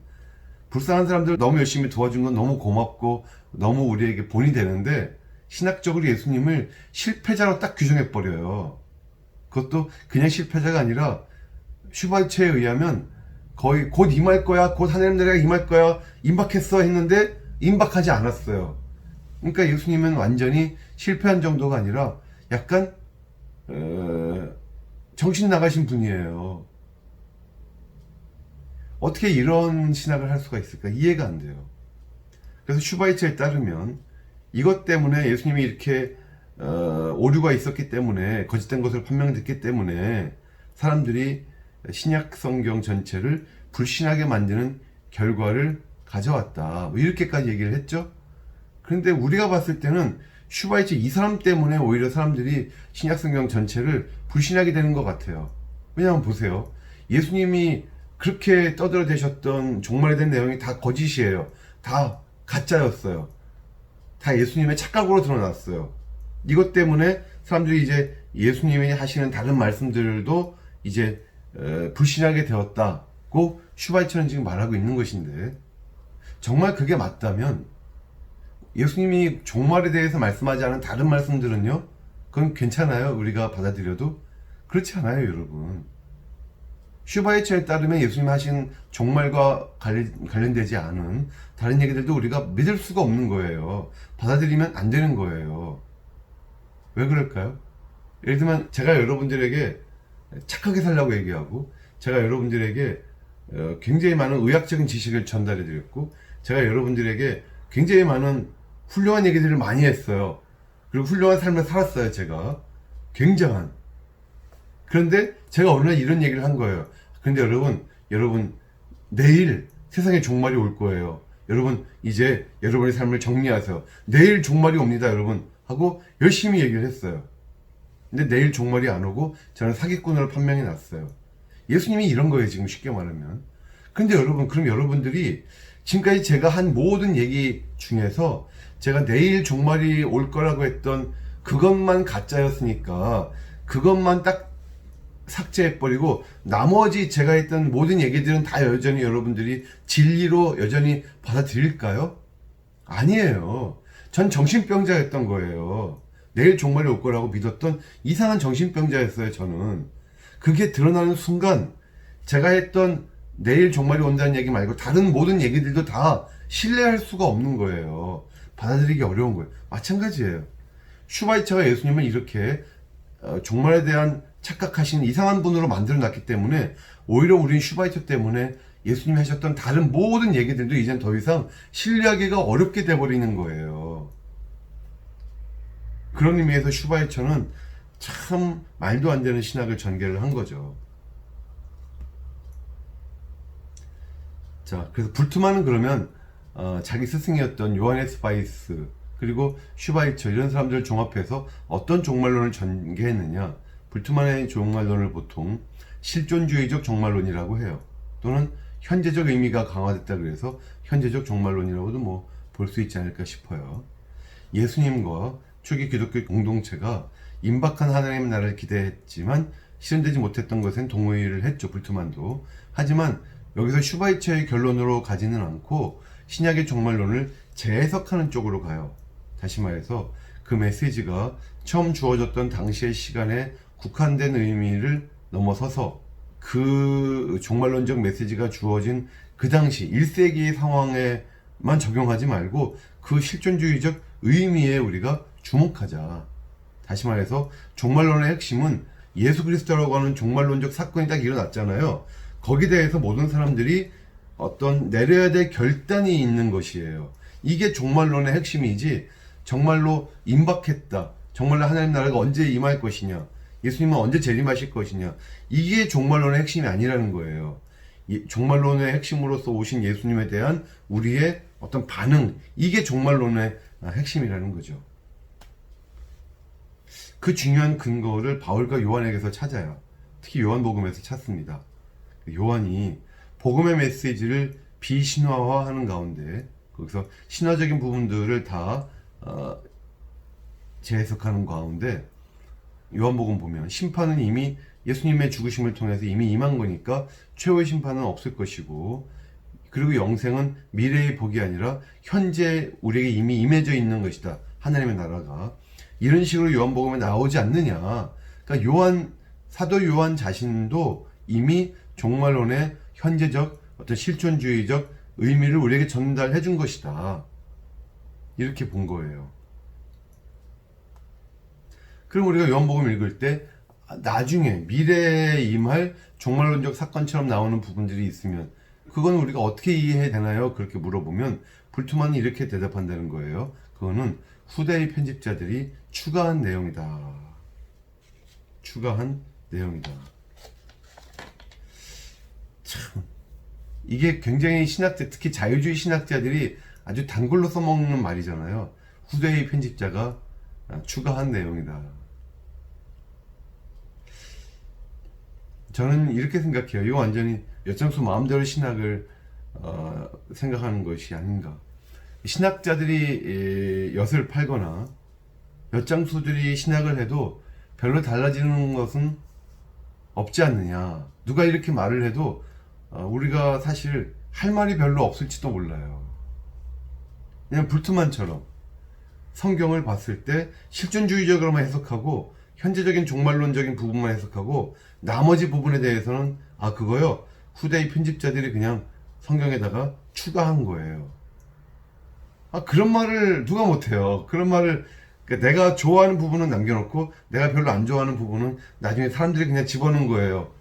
불쌍한 사람들 너무 열심히 도와준 건 너무 고맙고 너무 우리에게 본이 되는데 신학적으로 예수님을 실패자로 딱 규정해버려요. 그것도 그냥 실패자가 아니라 슈바이처에 의하면 거의 곧 임할 거야, 곧 하나님 나라가 임할 거야, 임박했어 했는데 임박하지 않았어요. 그러니까 예수님은 완전히 실패한 정도가 아니라 약간 정신 나가신 분이에요. 어떻게 이런 신학을 할 수가 있을까? 이해가 안 돼요. 그래서 슈바이처에 따르면 이것 때문에 예수님이 이렇게 오류가 있었기 때문에, 거짓된 것을 판명됐기 때문에 사람들이 신약 성경 전체를 불신하게 만드는 결과를 가져왔다, 뭐 이렇게까지 얘기를 했죠. 그런데 우리가 봤을 때는 슈바이처 이 사람 때문에 오히려 사람들이 신약 성경 전체를 불신하게 되는 것 같아요. 왜냐하면 보세요, 예수님이 그렇게 떠들어대셨던 종말에 대한 내용이 다 거짓이에요. 다 가짜였어요. 다 예수님의 착각으로 드러났어요. 이것 때문에 사람들이 이제 예수님이 하시는 다른 말씀들도 이제 불신하게 되었다고 슈바이처는 지금 말하고 있는 것인데, 정말 그게 맞다면 예수님이 종말에 대해서 말씀하지 않은 다른 말씀들은요, 그건 괜찮아요, 우리가 받아들여도. 그렇지 않아요, 여러분. 슈바이처에 따르면 예수님이 하신 종말과 관련되지 않은 다른 얘기들도 우리가 믿을 수가 없는 거예요. 받아들이면 안 되는 거예요. 왜 그럴까요? 예를 들면 제가 여러분들에게 착하게 살라고 얘기하고, 제가 여러분들에게 굉장히 많은 의학적인 지식을 전달해 드렸고, 제가 여러분들에게 굉장히 많은 훌륭한 얘기들을 많이 했어요. 그리고 훌륭한 삶을 살았어요, 제가. 굉장한. 그런데 제가 어느 날 이런 얘기를 한 거예요. 근데 여러분, 내일 세상에 종말이 올 거예요. 여러분, 이제 여러분의 삶을 정리하세요. 내일 종말이 옵니다, 여러분. 하고 열심히 얘기를 했어요. 근데 내일 종말이 안 오고 저는 사기꾼으로 판명해 놨어요. 예수님이 이런 거예요, 지금 쉽게 말하면. 근데 여러분, 그럼 여러분들이 지금까지 제가 한 모든 얘기 중에서 제가 내일 종말이 올 거라고 했던 그것만 가짜였으니까 그것만 딱 삭제해버리고 나머지 제가 했던 모든 얘기들은 다 여전히 여러분들이 진리로 여전히 받아들일까요? 아니에요. 전 정신병자였던 거예요. 내일 종말이 올 거라고 믿었던 이상한 정신병자였어요, 저는. 그게 드러나는 순간 제가 했던 내일 종말이 온다는 얘기 말고 다른 모든 얘기들도 다 신뢰할 수가 없는 거예요. 받아들이기 어려운 거예요. 마찬가지예요. 슈바이처가 예수님을 이렇게 종말에 대한 착각하신 이상한 분으로 만들어 놨기 때문에 오히려 우리는 슈바이처 때문에 예수님이 하셨던 다른 모든 얘기들도 이젠 더 이상 신뢰하기가 어렵게 돼버리는 거예요. 그런 의미에서 슈바이처는 참 말도 안 되는 신학을 전개를 한 거죠. 자, 그래서 불트만은 그러면 자기 스승이었던 요하네 스파이스 그리고 슈바이처 이런 사람들을 종합해서 어떤 종말론을 전개했느냐. 불트만의 종말론을 보통 실존주의적 종말론이라고 해요. 또는 현재적 의미가 강화됐다 그래서 현재적 종말론이라고도 뭐 볼 수 있지 않을까 싶어요. 예수님과 초기 기독교 공동체가 임박한 하나님의 나라를 기대했지만 실현되지 못했던 것엔 동의를 했죠, 불트만도. 하지만 여기서 슈바이처의 결론으로 가지는 않고 신약의 종말론을 재해석하는 쪽으로 가요. 다시 말해서 그 메시지가 처음 주어졌던 당시의 시간에 국한된 의미를 넘어서서 그 종말론적 메시지가 주어진 그 당시 1세기의 상황에만 적용하지 말고 그 실존주의적 의미에 우리가 주목하자. 다시 말해서 종말론의 핵심은 예수 그리스도라고 하는 종말론적 사건이 딱 일어났잖아요. 거기에 대해서 모든 사람들이 어떤 내려야 될 결단이 있는 것이에요. 이게 종말론의 핵심이지, 정말로 임박했다, 정말로 하나님 나라가 언제 임할 것이냐, 예수님은 언제 재림하실 것이냐, 이게 종말론의 핵심이 아니라는 거예요. 종말론의 핵심으로서 오신 예수님에 대한 우리의 어떤 반응, 이게 종말론의 핵심이라는 거죠. 그 중요한 근거를 바울과 요한에게서 찾아요. 특히 요한복음에서 찾습니다. 요한이 복음의 메시지를 비신화화하는 가운데, 거기서 신화적인 부분들을 다 재해석하는 가운데, 요한복음 보면 심판은 이미 예수님의 죽으심을 통해서 이미 임한 거니까 최후의 심판은 없을 것이고, 그리고 영생은 미래의 복이 아니라 현재 우리에게 이미 임해져 있는 것이다, 하나님의 나라가. 이런 식으로 요한복음에 나오지 않느냐. 그러니까 사도 요한 자신도 이미 종말론의 현재적 어떤 실존주의적 의미를 우리에게 전달해 준 것이다, 이렇게 본 거예요. 그럼 우리가 요한복음 읽을 때 나중에 미래에 임할 종말론적 사건처럼 나오는 부분들이 있으면 그건 우리가 어떻게 이해해야 되나요? 그렇게 물어보면 불투만이 이렇게 대답한다는 거예요. 그거는 후대의 편집자들이 추가한 내용이다. 추가한 내용이다. 참, 이게 굉장히 신학자, 특히 자유주의 신학자들이 아주 단골로 써먹는 말이잖아요. 후대의 편집자가 추가한 내용이다. 저는 이렇게 생각해요. 이거 완전히 엿장수 마음대로 신학을 생각하는 것이 아닌가. 신학자들이 엿을 팔거나 엿장수들이 신학을 해도 별로 달라지는 것은 없지 않느냐. 누가 이렇게 말을 해도 우리가 사실 할 말이 별로 없을지도 몰라요. 그냥 불투만처럼 성경을 봤을 때 실존주의적으로만 해석하고 현재적인 종말론적인 부분만 해석하고 나머지 부분에 대해서는 그거요, 후대의 편집자들이 그냥 성경에다가 추가한 거예요. 그런 말을 누가 못해요. 그런 말을, 그러니까 내가 좋아하는 부분은 남겨놓고 내가 별로 안 좋아하는 부분은 나중에 사람들이 그냥 집어넣은 거예요.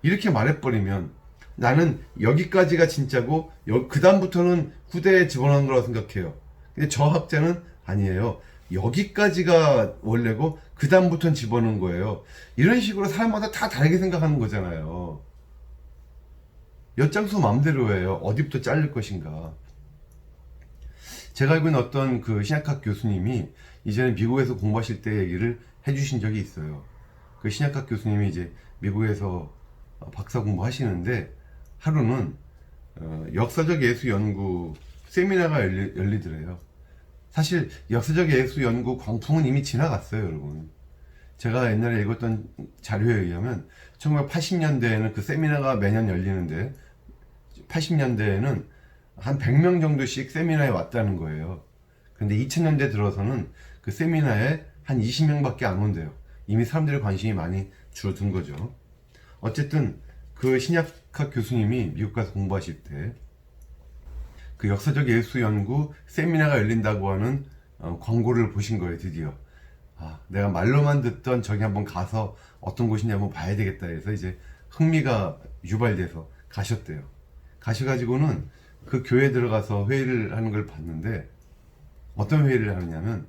이렇게 말해버리면 나는 여기까지가 진짜고 그 다음부터는 후대에 집어넣은 거라고 생각해요. 근데 저 학자는 아니에요. 여기까지가 원래고 그 다음부터는 집어넣은 거예요. 이런 식으로 사람마다 다 다르게 생각하는 거잖아요. 엿장수 마음대로예요. 어디부터 자를 것인가. 제가 알고 있는 어떤 그 신약학 교수님이 이전에 미국에서 공부하실 때 얘기를 해주신 적이 있어요. 그 신약학 교수님이 이제 미국에서 박사 공부하시는데 하루는 역사적 예수 연구 세미나가 열리더래요. 사실 역사적 예수 연구 광풍은 이미 지나갔어요, 여러분. 제가 옛날에 읽었던 자료에 의하면 1980년대에는 그 세미나가 매년 열리는데 80년대에는 한 100명 정도씩 세미나에 왔다는 거예요. 근데 2000년대 들어서는 그 세미나에 한 20명밖에 안 온대요. 이미 사람들의 관심이 많이 줄어든 거죠. 어쨌든 그 신약학 교수님이 미국 가서 공부하실 때 그 역사적 예수 연구 세미나가 열린다고 하는 광고를 보신 거예요, 드디어. 내가 말로만 듣던 저기 한번 가서 어떤 곳인지 한번 봐야 되겠다 해서 이제 흥미가 유발돼서 가셨대요. 가셔가지고는 그 교회에 들어가서 회의를 하는 걸 봤는데 어떤 회의를 하느냐면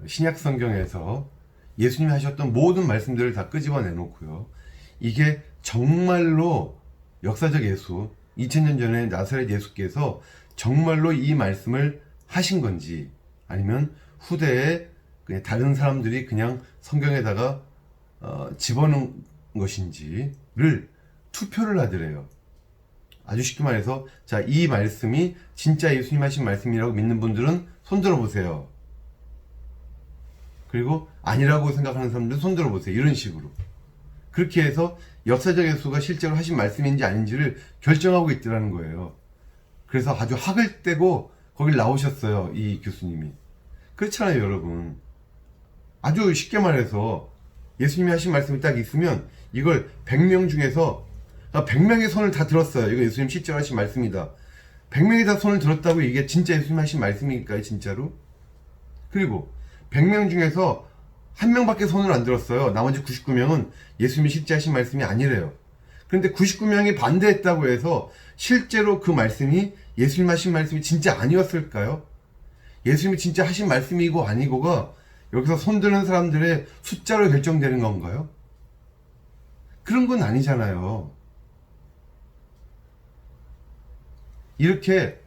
신약 성경에서 예수님이 하셨던 모든 말씀들을 다 끄집어 내놓고요. 이게 정말로 역사적 예수, 2000년 전에 나사렛 예수께서 정말로 이 말씀을 하신 건지 아니면 후대에 그냥 다른 사람들이 그냥 성경에다가 집어넣은 것인지를 투표를 하더래요. 아주 쉽게 말해서 자, 이 말씀이 진짜 예수님 하신 말씀이라고 믿는 분들은 손들어 보세요. 그리고 아니라고 생각하는 사람들은 손들어 보세요. 이런 식으로. 그렇게 해서 역사적 예수가 실제로 하신 말씀인지 아닌지를 결정하고 있더라는 거예요. 그래서 아주 학을 떼고 거길 나오셨어요, 이 교수님이. 그렇잖아요, 여러분. 아주 쉽게 말해서 예수님이 하신 말씀이 딱 있으면 이걸 100명 중에서 100명의 손을 다 들었어요. 이거 예수님 실제로 하신 말씀이다. 100명이 다 손을 들었다고 이게 진짜 예수님 하신 말씀일까요? 진짜로? 그리고 100명 중에서 한 명밖에 손을 안 들었어요. 나머지 99명은 예수님이 실제 하신 말씀이 아니래요. 그런데 99명이 반대했다고 해서 실제로 그 말씀이 예수님 하신 말씀이 진짜 아니었을까요? 예수님이 진짜 하신 말씀이고 아니고가 여기서 손드는 사람들의 숫자로 결정되는 건가요? 그런 건 아니잖아요. 이렇게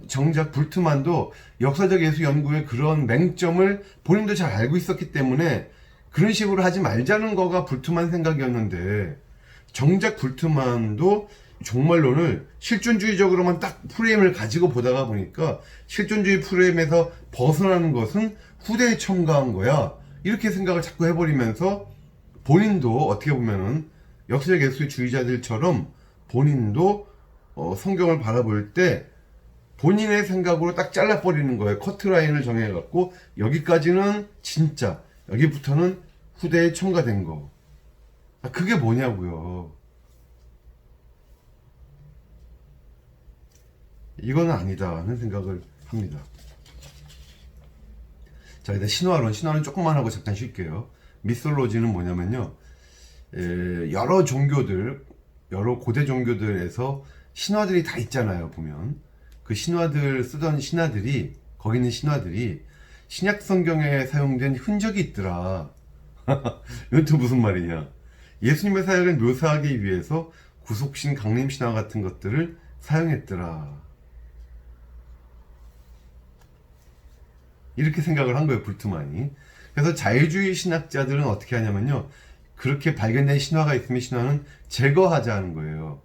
정작 불트만도 역사적 예수 연구의 그런 맹점을 본인도 잘 알고 있었기 때문에 그런 식으로 하지 말자는 거가 불트만 생각이었는데, 정작 불트만도 종말론을 실존주의적으로만 딱 프레임을 가지고 보다가 보니까 실존주의 프레임에서 벗어나는 것은 후대에 첨가한 거야, 이렇게 생각을 자꾸 해버리면서 본인도 어떻게 보면은 역사적 예수의 주의자들처럼 본인도 성경을 바라볼 때 본인의 생각으로 딱 잘라버리는 거예요. 커트라인을 정해갖고 여기까지는 진짜, 여기부터는 후대에 첨가된 거. 그게 뭐냐고요. 이거는 아니다 하는 생각을 합니다. 자, 일단 신화는 조금만 하고 잠깐 쉴게요. 미솔로지는 뭐냐면요, 여러 종교들, 여러 고대 종교들에서 신화들이 다 있잖아요. 보면 그 신화들 쓰던 신화들이, 거기 있는 신화들이 신약 성경에 사용된 흔적이 있더라. 이건 또 무슨 말이냐? 예수님의 사역을 묘사하기 위해서 구속신, 강림신화 같은 것들을 사용했더라. 이렇게 생각을 한 거예요, 불트만이. 그래서 자유주의 신학자들은 어떻게 하냐면요, 그렇게 발견된 신화가 있으면 신화는 제거하자는 거예요.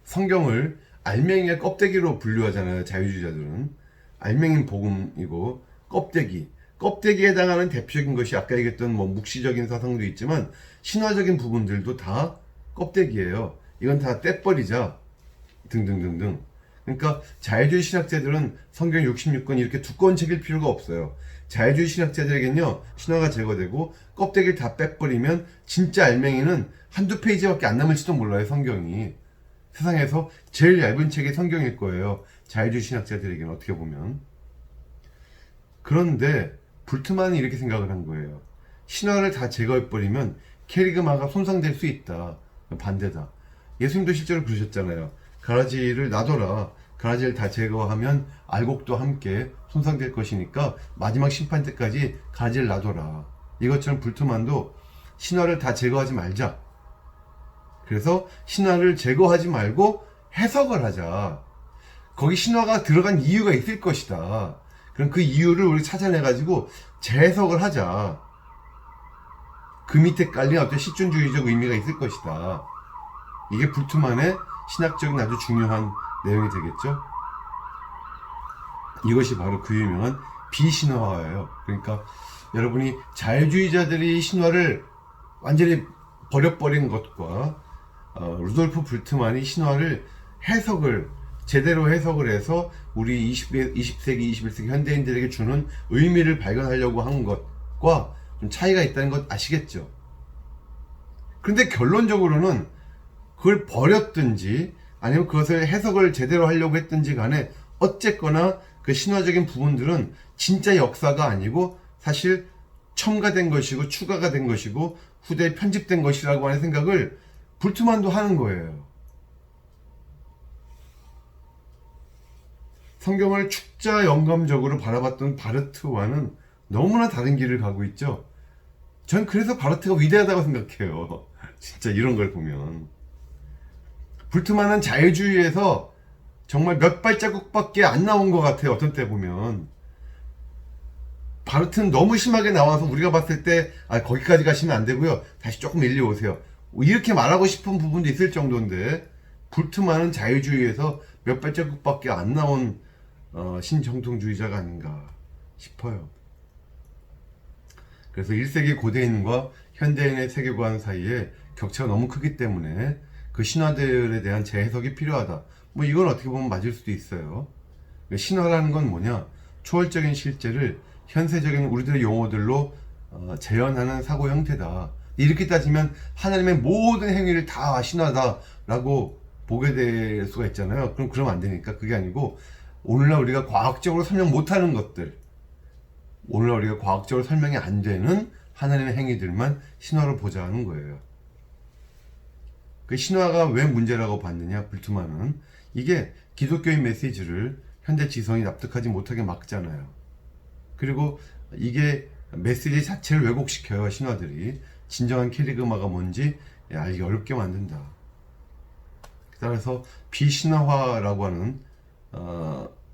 성경을 알맹이의 껍데기로 분류하잖아요, 자유주의자들은. 알맹이는 복음이고 껍데기에 해당하는 대표적인 것이 아까 얘기했던 뭐 묵시적인 사상도 있지만 신화적인 부분들도 다 껍데기예요. 이건 다 떼버리자 등등등등. 그러니까 자유주의 신학자들은 성경 66권 이렇게 두꺼운 책일 필요가 없어요. 자유주의 신학자들에겐요, 신화가 제거되고 껍데기를 다 빼버리면 진짜 알맹이는 한두 페이지밖에 안 남을지도 몰라요. 성경이 세상에서 제일 얇은 책이 성경일 거예요, 자유주의 신학자들에게는, 어떻게 보면. 그런데 불트만이 이렇게 생각을 한 거예요. 신화를 다 제거해버리면 캐리그마가 손상될 수 있다. 반대다. 예수님도 실제로 그러셨잖아요. 가라지를 놔둬라. 가라지를 다 제거하면 알곡도 함께 손상될 것이니까 마지막 심판 때까지 가라지를 놔둬라. 이것처럼 불트만도 신화를 다 제거하지 말자. 그래서 신화를 제거하지 말고 해석을 하자. 거기 신화가 들어간 이유가 있을 것이다. 그럼 그 이유를 우리 찾아내가지고 재해석을 하자. 그 밑에 깔린 어떤 실존주의적 의미가 있을 것이다. 이게 불트만의 신학적인 아주 중요한 내용이 되겠죠. 이것이 바로 그 유명한 비신화화예요. 그러니까 여러분이 자유주의자들이 신화를 완전히 버려버린 것과 루돌프 불트만이 신화를 제대로 해석을 해서 우리 20세기, 21세기 현대인들에게 주는 의미를 발견하려고 한 것과 좀 차이가 있다는 것 아시겠죠? 그런데 결론적으로는 그걸 버렸든지 아니면 그것을 해석을 제대로 하려고 했든지 간에 어쨌거나 그 신화적인 부분들은 진짜 역사가 아니고 사실 첨가된 것이고 추가가 된 것이고 후대에 편집된 것이라고 하는 생각을 불트만도 하는 거예요. 성경을 축자 영감적으로 바라봤던 바르트와는 너무나 다른 길을 가고 있죠. 전 그래서 바르트가 위대하다고 생각해요. 진짜 이런 걸 보면. 불트만은 자유주의에서 정말 몇 발자국밖에 안 나온 것 같아요. 어떤 때 보면. 바르트는 너무 심하게 나와서 우리가 봤을 때 거기까지 가시면 안 되고요, 다시 조금 밀려오세요, 이렇게 말하고 싶은 부분도 있을 정도인데, 불트만은 자유주의에서 몇 발자국밖에 안 나온 신정통주의자가 아닌가 싶어요. 그래서 1세기 고대인과 현대인의 세계관 사이에 격차가 너무 크기 때문에 그 신화들에 대한 재해석이 필요하다. 뭐 이건 어떻게 보면 맞을 수도 있어요. 신화라는 건 뭐냐? 초월적인 실제를 현세적인 우리들의 용어들로 재현하는 사고 형태다. 이렇게 따지면 하나님의 모든 행위를 다 신화다라고 보게 될 수가 있잖아요. 그러면 안 되니까. 그게 아니고 오늘날 우리가 과학적으로 설명 못하는 것들, 오늘날 우리가 과학적으로 설명이 안 되는 하나님의 행위들만 신화로 보자 하는 거예요. 그 신화가 왜 문제라고 봤느냐, 불트만은 이게 기독교의 메시지를 현대 지성이 납득하지 못하게 막잖아요. 그리고 이게 메시지 자체를 왜곡시켜요. 신화들이 진정한 캐리그마가 뭔지 알기 어렵게 만든다. 따라서 비신화화라고 하는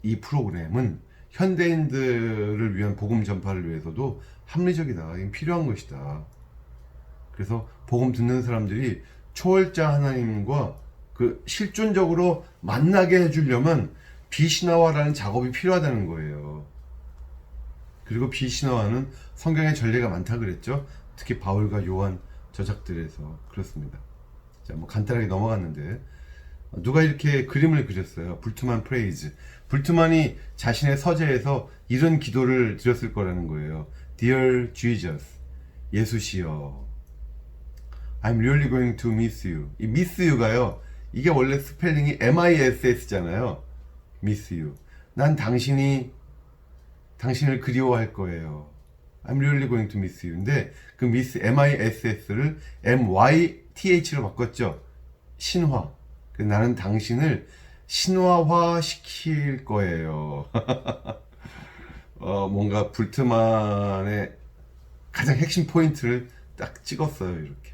이 프로그램은 현대인들을 위한 복음 전파를 위해서도 합리적이다. 이건 필요한 것이다. 그래서 복음 듣는 사람들이 초월자 하나님과 그 실존적으로 만나게 해주려면 비신화화라는 작업이 필요하다는 거예요. 그리고 비신화화는 성경에 전례가 많다 그랬죠. 특히 바울과 요한 저작들에서 그렇습니다. 자, 뭐 간단하게 넘어갔는데 누가 이렇게 그림을 그렸어요. 불트만 프레이즈. 불트만이 자신의 서재에서 이런 기도를 드렸을 거라는 거예요. Dear Jesus, 예수시여, I'm really going to miss you. 이 miss you가요, 이게 원래 스펠링이 MISS잖아요. miss you. 난 당신을 그리워할 거예요. I'm really going to miss you. 근데 그 miss, MISS를 MYTH로 바꿨죠. 신화. 나는 당신을 신화화 시킬 거예요. 뭔가 불트만의 가장 핵심 포인트를 딱 찍었어요. 이렇게.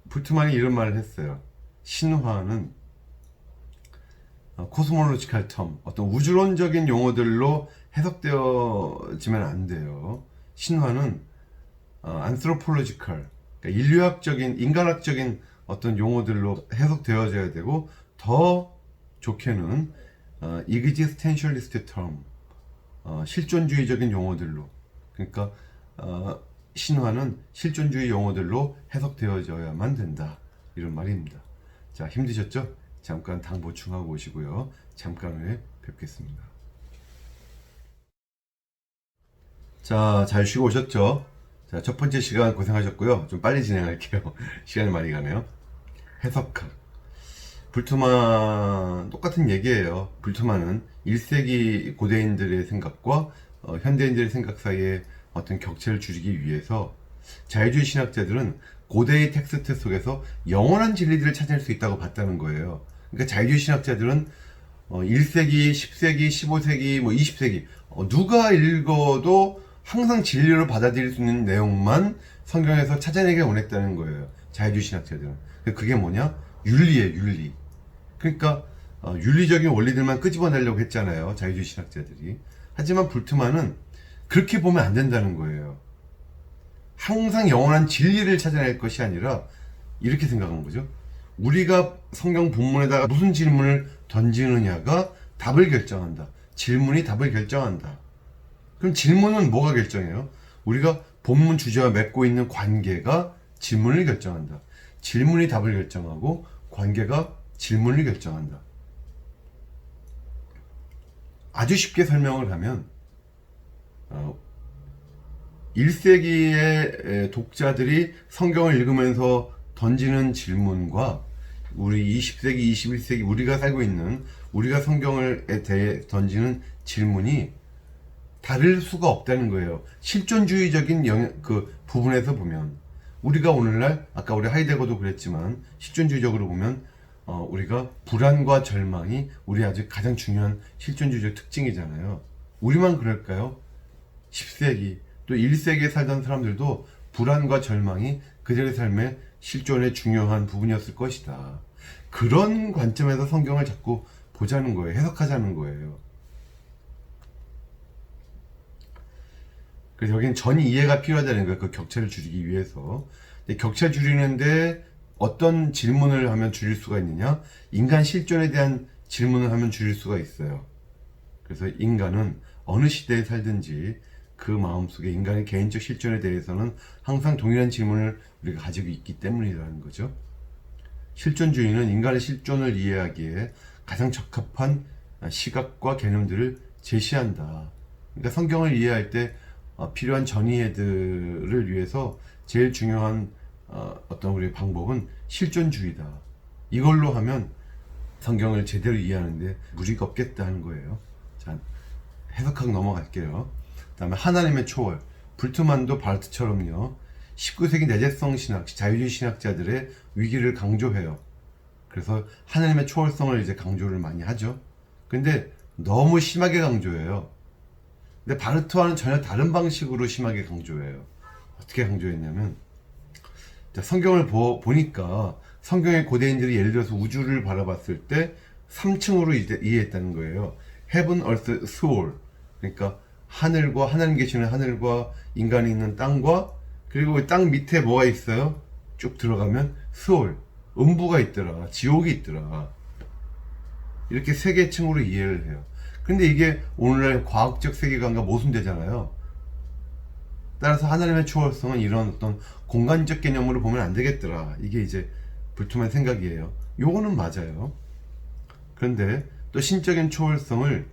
불트만이 이런 말을 했어요. 신화는 코스모로지컬 텀, 어떤 우주론적인 용어들로 해석되어지면 안 돼요. 신화는 안스로폴로지컬, 그러니까 인류학적인, 인간학적인 어떤 용어들로 해석되어져야 되고, 더 좋게는 existentialist term, 실존주의적인 용어들로, 그러니까 신화는 실존주의 용어들로 해석되어져야만 된다, 이런 말입니다. 자, 힘드셨죠? 잠깐 당 보충하고 오시고요. 잠깐 후에 뵙겠습니다. 자, 잘 쉬고 오셨죠? 자, 첫 번째 시간 고생하셨고요. 좀 빨리 진행할게요. 시간이 많이 가네요. 해석학. 불트만 똑같은 얘기예요. 불트만은 1세기 고대인들의 생각과 현대인들의 생각 사이에 어떤 격차를 줄이기 위해서 자유주의 신학자들은 고대의 텍스트 속에서 영원한 진리들을 찾을 수 있다고 봤다는 거예요. 그러니까 자유주의 신학자들은 1세기, 10세기, 15세기, 뭐 20세기 누가 읽어도 항상 진리로 받아들일 수 있는 내용만 성경에서 찾아내기 원했다는 거예요. 자유주의 신학자들은. 그게 뭐냐? 윤리예요, 윤리. 그러니까 윤리적인 원리들만 끄집어내려고 했잖아요. 자유주의 신학자들이. 하지만 불트만은 그렇게 보면 안 된다는 거예요. 항상 영원한 진리를 찾아낼 것이 아니라 이렇게 생각한 거죠. 우리가 성경 본문에다가 무슨 질문을 던지느냐가 답을 결정한다. 질문이 답을 결정한다. 그럼 질문은 뭐가 결정해요? 우리가 본문 주제와 맺고 있는 관계가 질문을 결정한다. 질문이 답을 결정하고 관계가 질문을 결정한다. 아주 쉽게 설명을 하면 1세기의 독자들이 성경을 읽으면서 던지는 질문과 우리 20세기, 21세기 우리가 살고 있는 우리가 성경에 대해 던지는 질문이 다를 수가 없다는 거예요. 실존주의적인 그 부분에서 보면 우리가 오늘날 아까 우리 하이데거도 그랬지만 실존주의적으로 보면 우리가 불안과 절망이 우리 아주 가장 중요한 실존주의적 특징이잖아요. 우리만 그럴까요? 10세기 또 1세기에 살던 사람들도 불안과 절망이 그들의 삶의 실존의 중요한 부분이었을 것이다. 그런 관점에서 성경을 자꾸 보자는 거예요. 해석하자는 거예요. 그래서 여기는 전 이해가 필요하다는 거예요. 그 격차를 줄이기 위해서. 근데 격차 줄이는데 어떤 질문을 하면 줄일 수가 있느냐? 인간 실존에 대한 질문을 하면 줄일 수가 있어요. 그래서 인간은 어느 시대에 살든지 그 마음속에 인간의 개인적 실존에 대해서는 항상 동일한 질문을 우리가 가지고 있기 때문이라는 거죠. 실존주의는 인간의 실존을 이해하기에 가장 적합한 시각과 개념들을 제시한다. 그러니까 성경을 이해할 때 필요한 전이해들을 위해서 제일 중요한 어떤 우리의 방법은 실존주의다. 이걸로 하면 성경을 제대로 이해하는데 무리가 없겠다 하는 거예요. 자, 해석하고 넘어갈게요. 그 다음에 하나님의 초월. 불트만도 바르트처럼요, 19세기 내재성 신학, 자유주의 신학자들의 위기를 강조해요. 그래서 하나님의 초월성을 이제 강조를 많이 하죠. 근데 너무 심하게 강조해요. 근데 바르트와는 전혀 다른 방식으로 심하게 강조해요. 어떻게 강조했냐면, 자, 성경을 보니까 성경의 고대인들이 예를 들어서 우주를 바라봤을 때 3층으로 이해했다는 거예요. Heaven, Earth, Soul. 그러니까 하늘과, 하나님 계시는 하늘과 인간이 있는 땅과, 그리고 땅 밑에 뭐가 있어요? 쭉 들어가면 Soul, 음부가 있더라, 지옥이 있더라. 이렇게 세 개 층으로 이해를 해요. 근데 이게 오늘날 과학적 세계관과 모순되잖아요. 따라서 하나님의 초월성은 이런 어떤 공간적 개념으로 보면 안 되겠더라. 이게 이제 불투만 생각이에요. 요거는 맞아요. 그런데 또 신적인 초월성을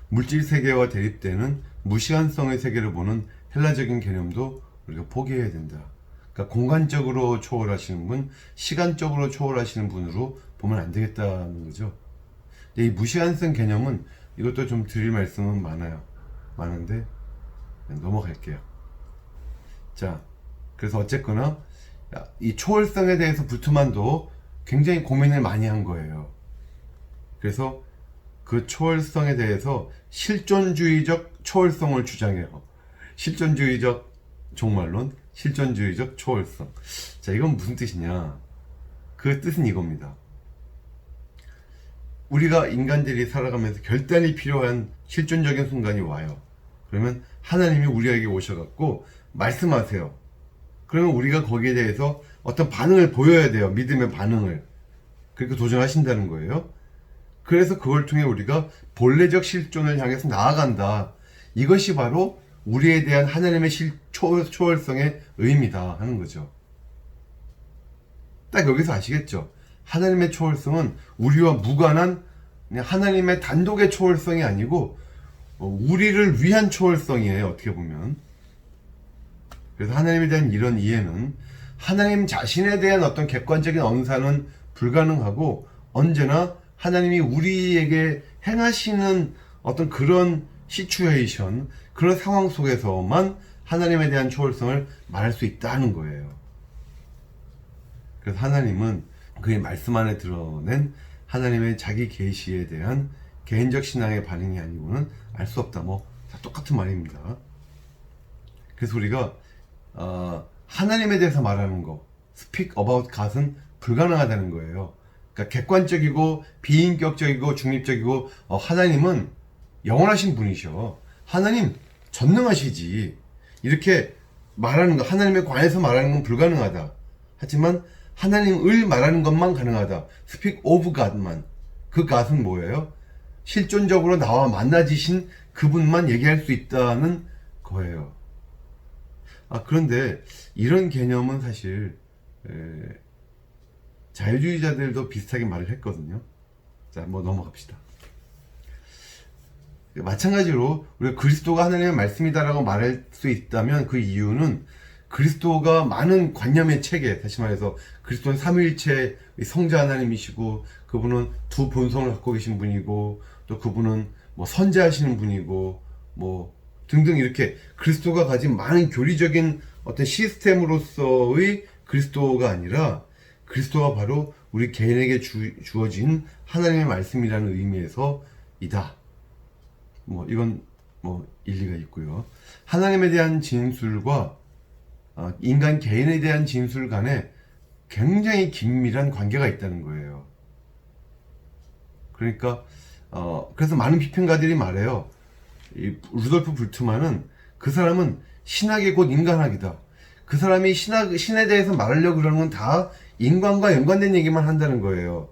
물질 세계와 대립되는 무시한성의 세계를 보는 헬라적인 개념도 우리가 포기해야 된다. 그러니까 공간적으로 초월하시는 분, 시간적으로 초월하시는 분으로 보면 안 되겠다는 거죠. 근데 이 무시한성 개념은 이것도 좀 드릴 말씀은 많은데 넘어갈게요. 자, 그래서 어쨌거나 이 초월성에 대해서 불트만도 굉장히 고민을 많이 한 거예요. 그래서 그 초월성에 대해서 실존주의적 초월성을 주장해요. 실존주의적 종말론, 실존주의적 초월성. 자, 이건 무슨 뜻이냐? 그 뜻은 이겁니다. 우리가 인간들이 살아가면서 결단이 필요한 실존적인 순간이 와요. 그러면 하나님이 우리에게 오셔갖고 말씀하세요. 그러면 우리가 거기에 대해서 어떤 반응을 보여야 돼요. 믿음의 반응을. 그렇게 도전하신다는 거예요. 그래서 그걸 통해 우리가 본래적 실존을 향해서 나아간다. 이것이 바로 우리에 대한 하나님의 초월성의 의미다 하는 거죠. 딱 여기서 아시겠죠? 하나님의 초월성은 우리와 무관한 그냥 하나님의 단독의 초월성이 아니고 우리를 위한 초월성이에요. 어떻게 보면. 그래서 하나님에 대한 이런 이해는 하나님 자신에 대한 어떤 객관적인 언사는 불가능하고, 언제나 하나님이 우리에게 행하시는 어떤 그런 시츄에이션, 그런 상황 속에서만 하나님에 대한 초월성을 말할 수 있다는 거예요. 그래서 하나님은 그의 말씀 안에 드러낸 하나님의 자기 계시에 대한 개인적 신앙의 반응이 아니고는 알 수 없다. 뭐 다 똑같은 말입니다. 그래서 우리가 하나님에 대해서 말하는 거, speak about God은 불가능하다는 거예요. 그러니까 객관적이고 비인격적이고 중립적이고, 하나님은 영원하신 분이셔. 하나님 전능하시지. 이렇게 말하는 거, 하나님에 관해서 말하는 건 불가능하다. 하지만 하나님을 말하는 것만 가능하다. speak of God만. 그 God은 뭐예요? 실존적으로 나와 만나지신 그분만 얘기할 수 있다는 거예요. 그런데 이런 개념은 사실 자유주의자들도 비슷하게 말을 했거든요. 자, 뭐 넘어갑시다. 마찬가지로 우리가 그리스도가 하나님의 말씀이다라고 말할 수 있다면 그 이유는 그리스도가 많은 관념의 체계, 다시 말해서 그리스도는 삼위일체 성자 하나님이시고, 그분은 두 본성을 갖고 계신 분이고, 또 그분은 뭐 선지하시는 분이고, 뭐 등등, 이렇게 그리스도가 가진 많은 교리적인 어떤 시스템으로서의 그리스도가 아니라, 그리스도가 바로 우리 개인에게 주어진 하나님의 말씀이라는 의미에서 이다. 뭐 이건 뭐 일리가 있고요. 하나님에 대한 진술과 인간 개인에 대한 진술 간에 굉장히 긴밀한 관계가 있다는 거예요. 그러니까 그래서 많은 비평가들이 말해요. 이 루돌프 불트만은, 그 사람은 신학이 곧 인간학이다. 그 사람이 신에 대해서 말하려고 그러는 건 다 인간과 연관된 얘기만 한다는 거예요.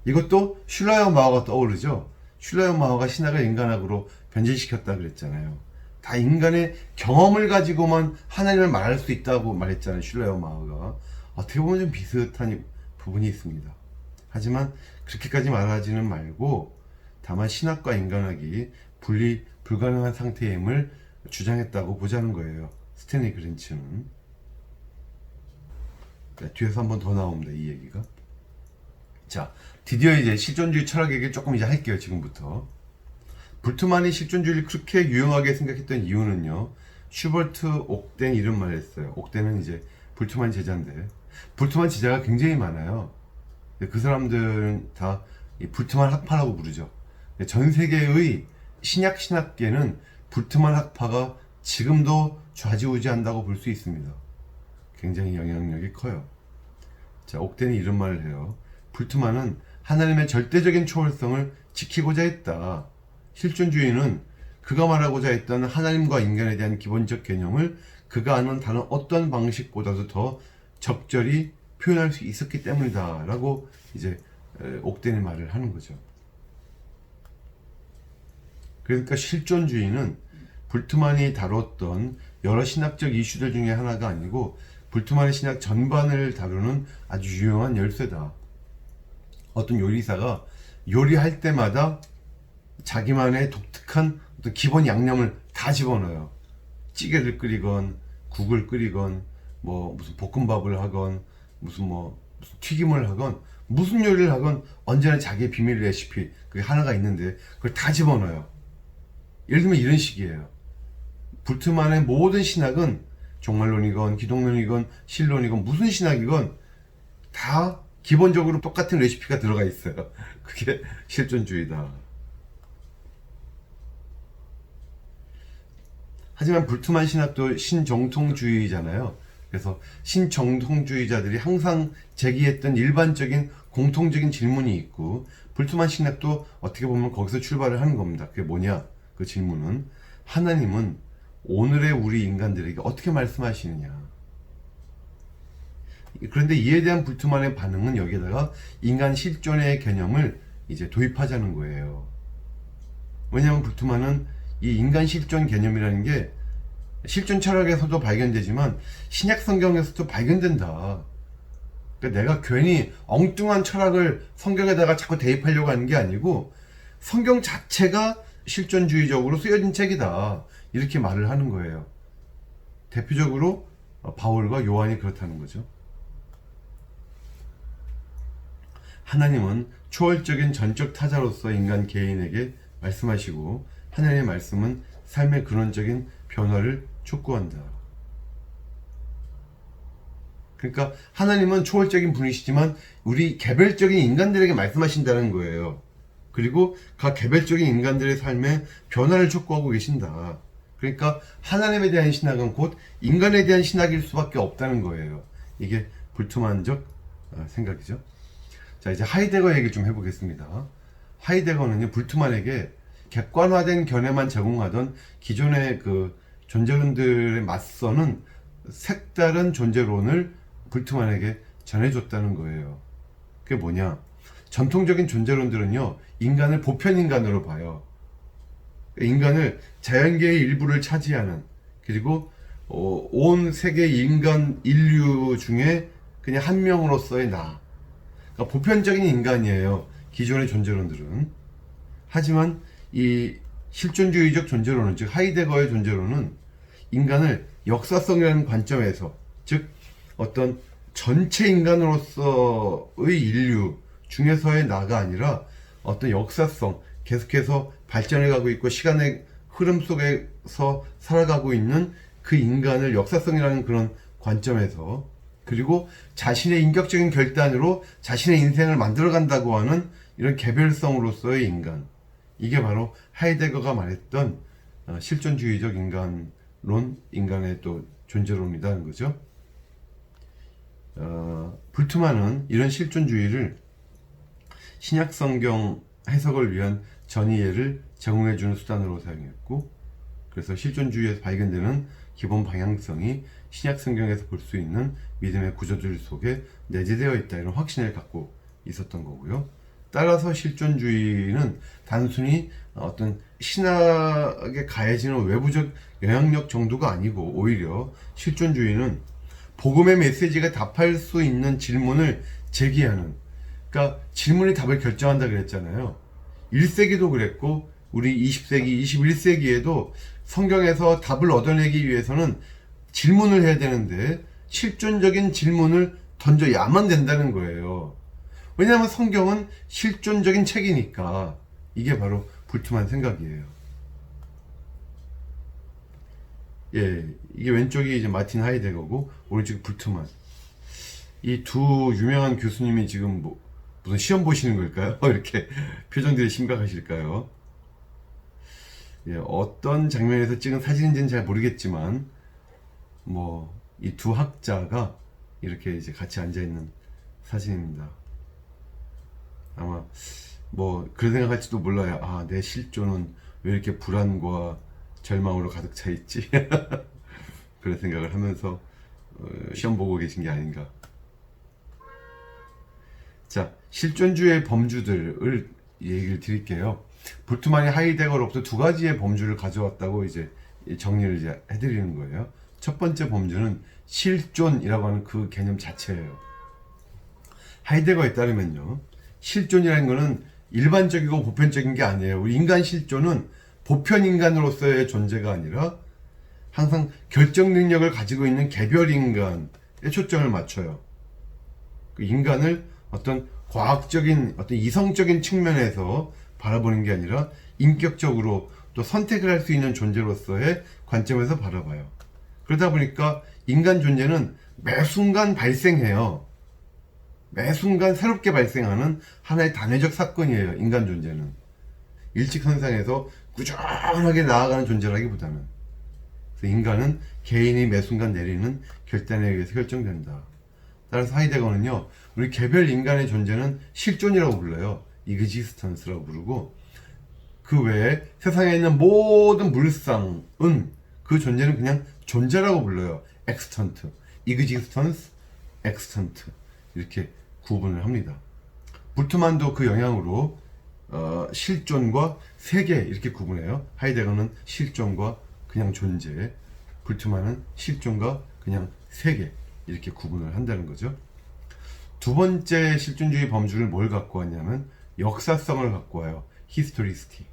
이것도 슐라이어 마어가 떠오르죠. 슐라이어 마어가 신학을 인간학으로 변질시켰다 그랬잖아요. 다 인간의 경험을 가지고만 하나님을 말할 수 있다고 말했잖아요. 슐라이어 마어가. 어떻게 보면 좀 비슷한 부분이 있습니다. 하지만 그렇게까지 말하지는 말고, 다만 신학과 인간학이 분리 불가능한 상태임을 주장했다고 보자는 거예요. 스탠리 그린츠는. 네, 뒤에서 한 번 더 나옵니다, 이 얘기가. 자, 드디어 이제 실존주의 철학 얘기를 조금 이제 할게요, 지금부터. 불트만이 실존주의를 그렇게 유용하게 생각했던 이유는요, 슈버트 옥덴 이런 말을 했어요. 옥덴은 이제 불트만 제자인데, 불트만 제자가 굉장히 많아요. 그 사람들은 다 불트만 학파라고 부르죠. 전 세계의 신약신학계는 불트만 학파가 지금도 좌지우지한다고 볼 수 있습니다. 굉장히 영향력이 커요. 자, 옥덴이 이런 말을 해요. 불트만은 하나님의 절대적인 초월성을 지키고자 했다. 실존주의는 그가 말하고자 했던 하나님과 인간에 대한 기본적 개념을 그가 아는 다른 어떤 방식보다도 더 적절히 표현할 수 있었기 때문이다 라고 이제 옥덴이 말을 하는 거죠. 그러니까 실존주의는 불트만이 다뤘던 여러 신학적 이슈들 중에 하나가 아니고 불트만의 신학 전반을 다루는 아주 유용한 열쇠다. 어떤 요리사가 요리할 때마다 자기만의 독특한 어떤 기본 양념을 다 집어넣어요. 찌개를 끓이건 국을 끓이건 뭐 무슨 볶음밥을 하건 무슨 튀김을 하건 무슨 요리를 하건 언제나 자기의 비밀 레시피 그게 하나가 있는데 그걸 다 집어넣어요. 예를 들면 이런 식이에요. 불트만의 모든 신학은 종말론이건 기독론이건 신론이건 무슨 신학이건 다 기본적으로 똑같은 레시피가 들어가 있어요. 그게 실존주의다. 하지만 불트만 신학도 신정통주의잖아요. 그래서 신정통주의자들이 항상 제기했던 일반적인 공통적인 질문이 있고 불트만 신학도 어떻게 보면 거기서 출발을 하는 겁니다. 그게 뭐냐? 그 질문은 하나님은 오늘의 우리 인간들에게 어떻게 말씀하시느냐. 그런데 이에 대한 불트만의 반응은 여기에다가 인간 실존의 개념을 이제 도입하자는 거예요. 왜냐하면 불트만은 이 인간 실존 개념이라는 게 실존 철학에서도 발견되지만 신약 성경에서도 발견된다. 그러니까 내가 괜히 엉뚱한 철학을 성경에다가 자꾸 대입하려고 하는 게 아니고 성경 자체가 실존주의적으로 쓰여진 책이다. 이렇게 말을 하는 거예요. 대표적으로 바울과 요한이 그렇다는 거죠. 하나님은 초월적인 전적 타자로서 인간 개인에게 말씀하시고 하나님의 말씀은 삶의 근원적인 변화를 촉구한다. 그러니까 하나님은 초월적인 분이시지만 우리 개별적인 인간들에게 말씀하신다는 거예요. 그리고 각 개별적인 인간들의 삶에 변화를 촉구하고 계신다. 그러니까 하나님에 대한 신학은 곧 인간에 대한 신학일 수밖에 없다는 거예요. 이게 불트만적 생각이죠. 자, 이제 하이데거 얘기를 좀 해보겠습니다. 하이데거는요, 불트만에게 객관화된 견해만 제공하던 기존의 그 존재론들에 맞서는 색다른 존재론을 불트만에게 전해줬다는 거예요. 그게 뭐냐? 전통적인 존재론들은요, 인간을 보편인간으로 봐요. 인간을 자연계의 일부를 차지하는, 그리고 온 세계 인류 중에 그냥 한 명으로서의 나. 그러니까 보편적인 인간이에요. 기존의 존재론들은. 하지만 이 실존주의적 존재론은, 즉 하이데거의 존재론은 인간을 역사성이라는 관점에서, 즉 어떤 전체 인간으로서의 인류 중에서의 나가 아니라 어떤 역사성, 계속해서 발전해가고 있고 시간의 흐름 속에서 살아가고 있는 그 인간을 역사성이라는 그런 관점에서, 그리고 자신의 인격적인 결단으로 자신의 인생을 만들어간다고 하는 이런 개별성으로서의 인간, 이게 바로 하이데거가 말했던 실존주의적 인간론, 인간의 또 존재론이라는 거죠. 불트만은 이런 실존주의를 신약성경 해석을 위한 전이해를 제공해주는 수단으로 사용했고, 그래서 실존주의에서 발견되는 기본 방향성이 신약성경에서 볼 수 있는 믿음의 구조들 속에 내재되어 있다, 이런 확신을 갖고 있었던 거고요. 따라서 실존주의는 단순히 어떤 신학에 가해지는 외부적 영향력 정도가 아니고, 오히려 실존주의는 복음의 메시지가 답할 수 있는 질문을 제기하는, 그러니까 질문이 답을 결정한다 그랬잖아요. 1세기도 그랬고 우리 20세기, 21세기에도 성경에서 답을 얻어내기 위해서는 질문을 해야 되는데 실존적인 질문을 던져야만 된다는 거예요. 왜냐하면 성경은 실존적인 책이니까. 이게 바로 불투만 생각이에요. 예, 이게 왼쪽이 이제 마틴 하이데거고 오른쪽이 불투만. 이 두 유명한 교수님이 지금 무슨 시험 보시는 걸까요? 이렇게 표정들이 심각하실까요? 예, 어떤 장면에서 찍은 사진인지는 잘 모르겠지만 이 두 학자가 이렇게 이제 같이 앉아 있는 사진입니다. 아마 그런 생각할지도 몰라요. 아, 내 실존은 왜 이렇게 불안과 절망으로 가득 차 있지? 그런 생각을 하면서 시험 보고 계신 게 아닌가. 자, 실존주의 범주들을 얘기를 드릴게요. 불트만이 하이데거로부터 두 가지의 범주를 가져왔다고 이제 정리를 이제 해드리는 거예요. 첫 번째 범주는 실존이라고 하는 그 개념 자체예요. 하이데거에 따르면요, 실존이라는 것은 일반적이고 보편적인 게 아니에요. 우리 인간 실존은 보편 인간으로서의 존재가 아니라 항상 결정 능력을 가지고 있는 개별 인간에 초점을 맞춰요. 그 인간을 어떤 과학적인, 어떤 이성적인 측면에서 바라보는 게 아니라 인격적으로 또 선택을 할 수 있는 존재로서의 관점에서 바라봐요. 그러다 보니까 인간 존재는 매 순간 발생해요. 매 순간 새롭게 발생하는 하나의 단회적 사건이에요. 인간 존재는 일직선상에서 꾸준하게 나아가는 존재라기보다는. 그래서 인간은 개인이 매 순간 내리는 결단에 의해서 결정된다. 따라서 하이데거는요, 우리 개별 인간의 존재는 실존이라고 불러요. 이그지스턴스라고 부르고, 그 외에 세상에 있는 모든 물상은 그 존재는 그냥 존재라고 불러요. 엑스턴트, 이그지스턴스, 엑스턴트, 이렇게 구분을 합니다. 불트만도 그 영향으로 실존과 세계 이렇게 구분해요. 하이데거는 실존과 그냥 존재, 불트만은 실존과 그냥 세계 이렇게 구분을 한다는 거죠. 두 번째 실존주의 범주를 뭘 갖고 왔냐면 역사성을 갖고 와요. 히스토리스티.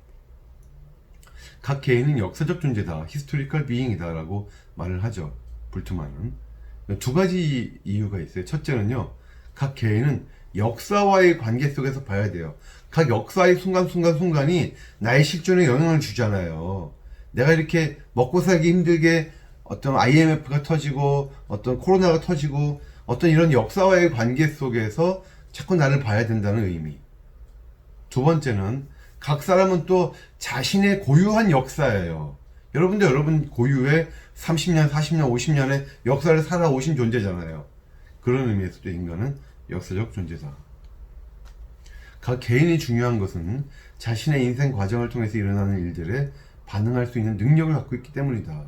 각 개인은 역사적 존재다, 히스토리컬 비잉이다 라고 말을 하죠. 불트만은. 두 가지 이유가 있어요. 첫째는요, 각 개인은 역사와의 관계 속에서 봐야 돼요. 각 역사의 순간순간이 나의 실존에 영향을 주잖아요. 내가 이렇게 먹고 살기 힘들게 어떤 IMF가 터지고 어떤 코로나가 터지고 어떤 이런 역사와의 관계 속에서 자꾸 나를 봐야 된다는 의미. 두 번째는 각 사람은 또 자신의 고유한 역사예요. 여러분도 여러분 고유의 30년, 40년, 50년의 역사를 살아오신 존재잖아요. 그런 의미에서도 인간은 역사적 존재다. 각 개인이 중요한 것은 자신의 인생 과정을 통해서 일어나는 일들에 반응할 수 있는 능력을 갖고 있기 때문이다.